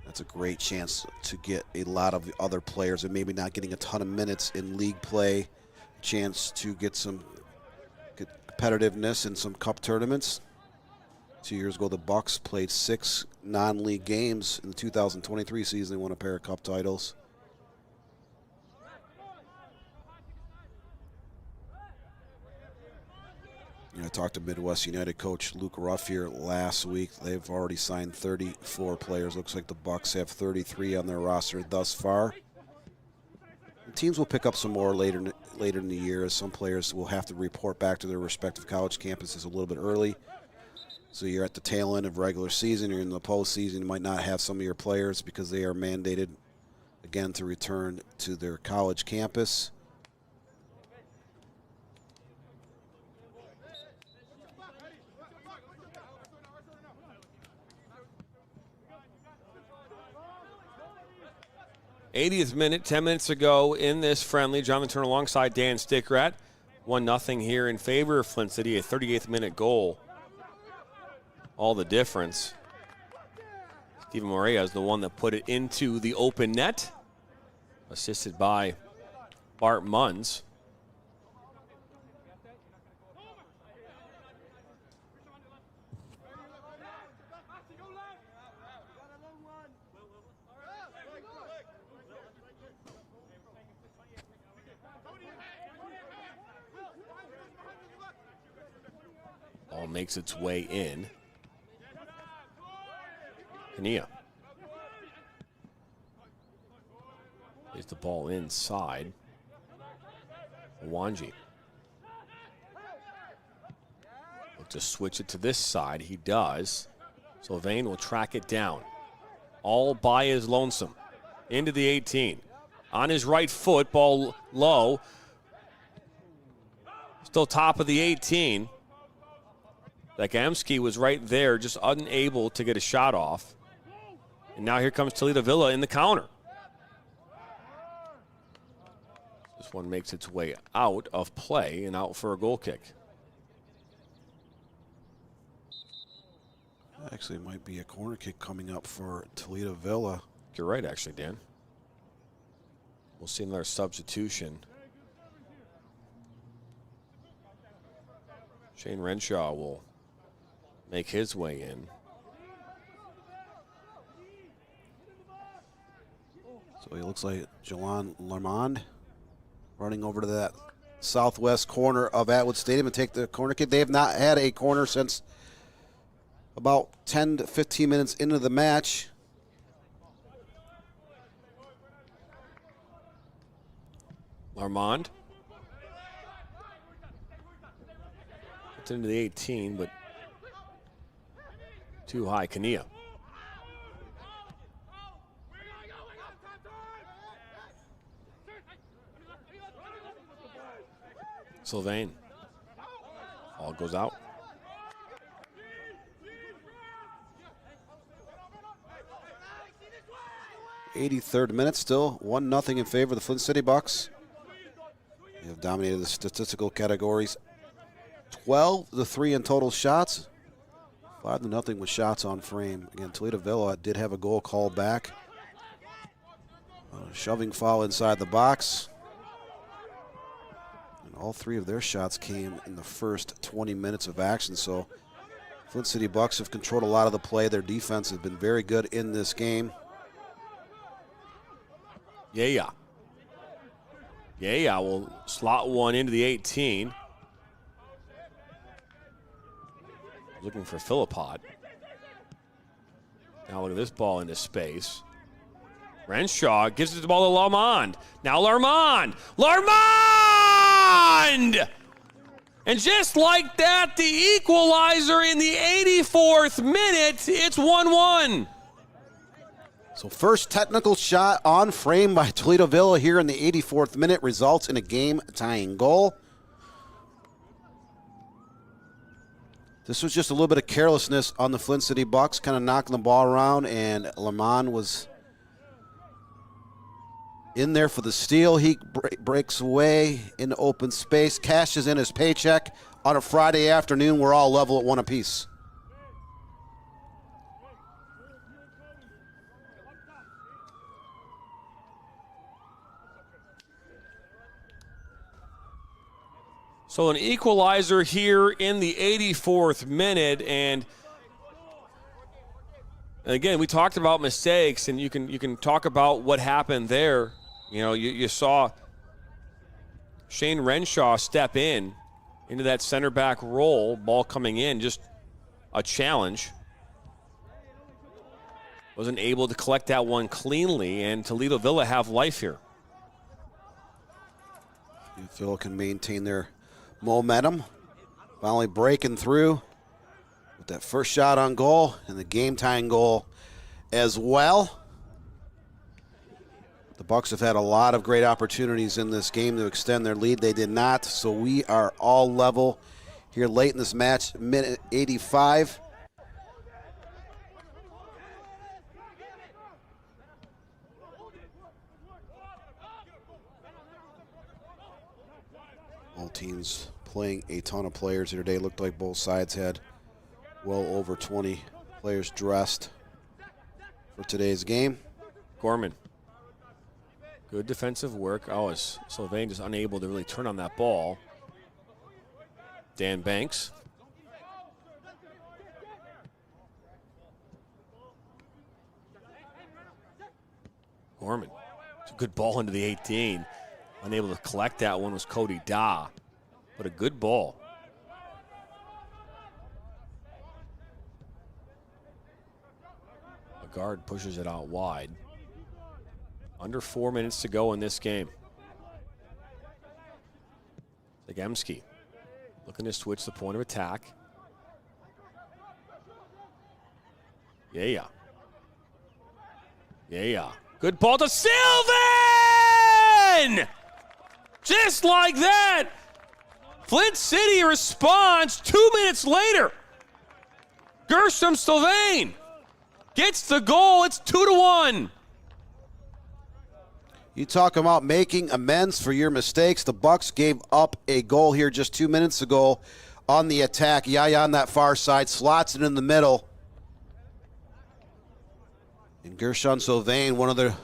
That's a great chance to get a lot of other players that maybe not getting a ton of minutes in league play. Chance to get some competitiveness in some cup tournaments. 2 years ago, the Bucks played 6 non-league games in the 2023 season. They won a pair of cup titles. You know, I talked to Midwest United coach Luke Ruff here last week. They've already signed 34 players. Looks like the Bucks have 33 on their roster thus far. teams will pick up some more later in the year, as some players will have to report back to their respective college campuses a little bit early. So you're at the tail end of regular season, you're in the postseason, you might not have some of your players because they are mandated, again, to return to their college campus. '80th minute, 10 minutes ago in this friendly. Jonathan Turner alongside Dan Stickrat. 1-0 here in favor of Flint City, a 38th minute goal. All the difference. Steven Morea is the one that put it into the open net, assisted by Bart Munns. Ball makes its way in. Kania plays the ball inside. Wanji. Look to switch it to this side. He does. Sylvain will track it down. All by his lonesome. Into the 18. On his right foot, ball low. Still top of the 18. Zagamski was right there, just unable to get a shot off. And now here comes Toledo Villa in the counter. This one makes its way out of play and out for a goal kick. Actually, it might be a corner kick coming up for Toledo Villa. You're right, actually, Dan. We'll see another substitution. Shane Renshaw will make his way in. So he looks like Jalan Lermond running over to that southwest corner of Atwood Stadium and take the corner kick. They have not had a corner since about 10 to 15 minutes into the match. Lermond. It's into the 18, but too high. Kania. Sylvain. Ball goes out. '83rd minute, still 1-0 in favor of the Flint City Bucks. They have dominated the statistical categories. 12-3 in total shots. 5-0 with shots on frame. Again, Toledo Villa did have a goal called back. A shoving foul inside the box. And all three of their shots came in the first 20 minutes of action. So Flint City Bucks have controlled a lot of the play. Their defense has been very good in this game. Yeah. Will slot one into the 18. Looking for Philippot. Now look at this ball into space. Renshaw gives it the ball to Lermond. Now Lermond! And just like that, the equalizer in the 84th minute, it's 1-1. So first technical shot on frame by Toledo Villa here in the 84th minute results in a game-tying goal. This was just a little bit of carelessness on the Flint City Bucks, kind of knocking the ball around, and Lermond was in there for the steal. He breaks away into open space, cashes in his paycheck on a Friday afternoon. We're all level at one apiece. So an equalizer here in the 84th minute, and again, we talked about mistakes, and you can talk about what happened there. You know, you saw Shane Renshaw step into that center back role, ball coming in, just a challenge. Wasn't able to collect that one cleanly, and Toledo Villa have life here. Phil can maintain their momentum. Finally breaking through with that first shot on goal and the game-tying goal as well. The Bucks have had a lot of great opportunities in this game to extend their lead. They did not, so we are all level here late in this match, minute 85. All teams playing a ton of players here today. Looked like both sides had well over 20 players dressed for today's game. Gorman. Good defensive work. Oh, is Sylvain just unable to really turn on that ball. Dan Banks. Gorman. It's a good ball into the 18. Unable to collect that one was Cody Da, but a good ball. A guard pushes it out wide. Under 4 minutes to go in this game. Zagemski looking to switch the point of attack. Yeah. Good ball to Sylvan! Just like that, Flint City responds 2 minutes later. Gershom Sylvain gets the goal. It's 2-1. You talk about making amends for your mistakes. The Bucks gave up a goal here just 2 minutes ago on the attack. Yaya on that far side slots it in the middle. And Gershon Sylvain, one of the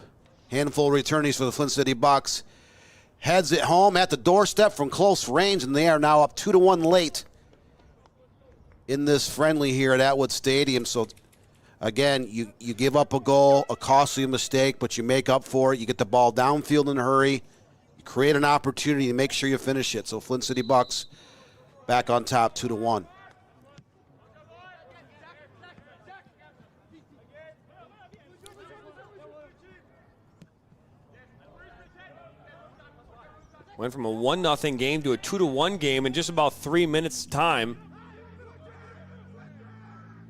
handful of returnees for the Flint City Bucks, heads it home at the doorstep from close range, and they are now up 2-1 late in this friendly here at Atwood Stadium. So, again, you give up a goal, a costly mistake, but you make up for it. You get the ball downfield in a hurry. You create an opportunity to make sure you finish it. So Flint City Bucks back on top 2-1. Went from a 1-0 game to a 2-1 game in just about 3 minutes time.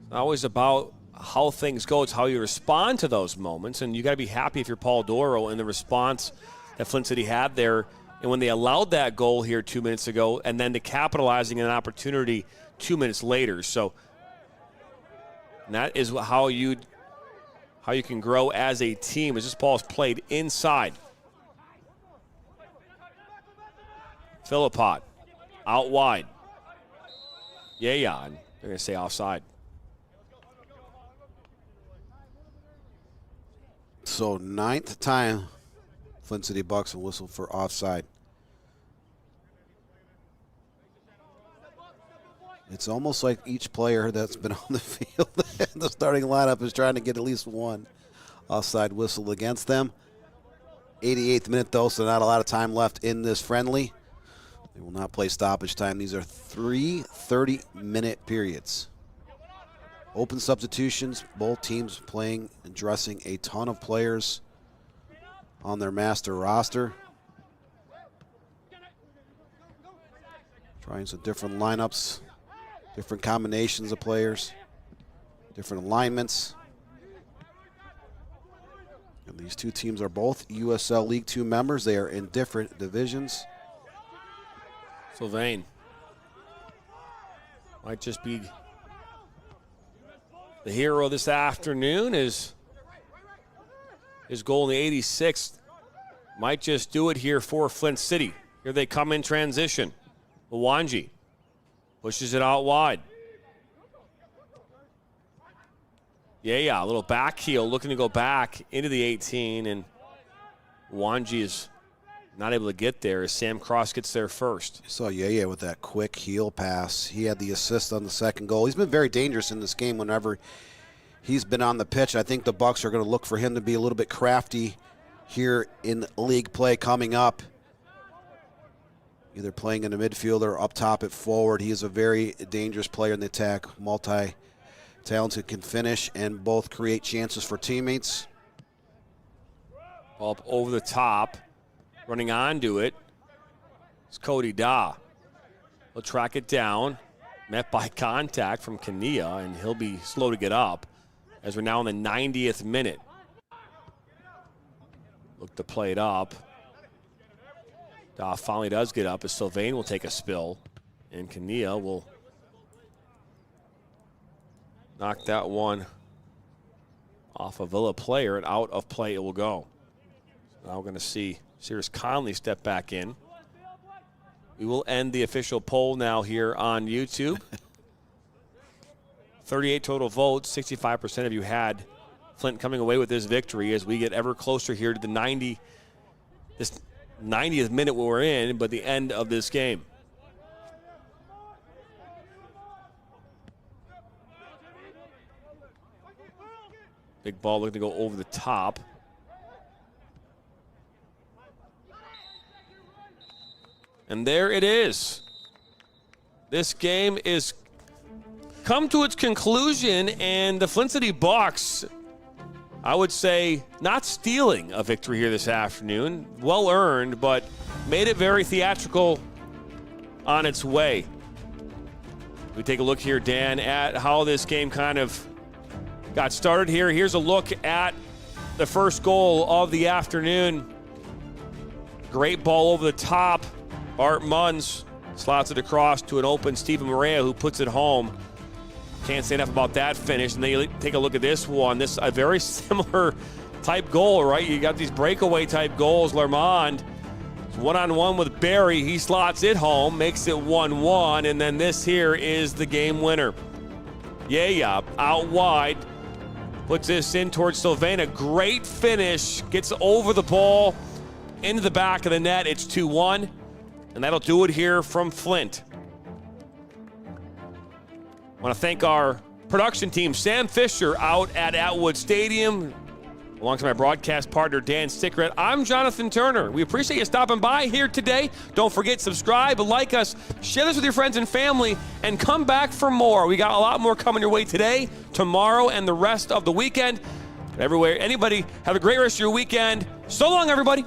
It's always about how things go. It's how you respond to those moments, and you got to be happy if you're Paul Doro in the response that Flint City had there. And when they allowed that goal here 2 minutes ago, and then to capitalizing on an opportunity 2 minutes later. So that is how you can grow as a team. As this ball is played inside. Philippot out wide. Yeah, and they're going to say offside. So 9th time Flint City Bucks will whistle for offside. It's almost like each player that's been on the field in the starting lineup is trying to get at least one offside whistle against them. 88th minute though, so not a lot of time left in this friendly. They will not play stoppage time. These are 3 30-minute periods. Open substitutions, both teams playing and dressing a ton of players on their master roster. Trying some different lineups, different combinations of players, different alignments. And these two teams are both USL League Two members. They are in different divisions. Sylvain might just be the hero this afternoon. His goal in the 86th might just do it here for Flint City. Here they come in transition. Mwangi pushes it out wide. Yeah, a little back heel looking to go back into the 18, and Mwangi is not able to get there as Sam Cross gets there first. I saw Yaya with that quick heel pass. He had the assist on the second goal. He's been very dangerous in this game whenever he's been on the pitch. I think the Bucks are going to look for him to be a little bit crafty here in league play coming up. Either playing in the midfield or up top at forward. He is a very dangerous player in the attack. Multi-talented, can finish and both create chances for teammates. Ball up over the top. Running onto it It's Cody Daw. He'll track it down. Met by contact from Kania, and he'll be slow to get up as we're now in the 90th minute. Look to play it up. Daw finally does get up as Sylvain will take a spill, and Kania will knock that one off a Villa player, and out of play it will go. Now we're going to see Sears Conley step back in. We will end the official poll now here on YouTube. 38 total votes, 65% of you had Flint coming away with this victory as we get ever closer here to the 90th minute we're in, but the end of this game. Big ball looking to go over the top. And there it is. This game is come to its conclusion, and the Flint City Bucks, I would say, not stealing a victory here this afternoon. Well earned, but made it very theatrical on its way. We take a look here, Dan, at how this game kind of got started here. Here's a look at the first goal of the afternoon. Great ball over the top. Bart Munns slots it across to an open Steven Morea, who puts it home. Can't say enough about that finish. And then you take a look at this one. This a very similar type goal, right? You got these breakaway type goals. Lermond one-on-one with Barry. He slots it home, makes it 1-1. And then this here is the game winner. Yeah, out wide. Puts this in towards Sylvain. A great finish. Gets over the ball into the back of the net. It's 2-1. And that'll do it here from Flint. I want to thank our production team, Sam Fisher out at Atwood Stadium, alongside my broadcast partner, Dan Stickret. I'm Jonathan Turner. We appreciate you stopping by here today. Don't forget, subscribe, like us, share this with your friends and family, and come back for more. We got a lot more coming your way today, tomorrow, and the rest of the weekend. Everywhere, anybody, have a great rest of your weekend. So long, everybody.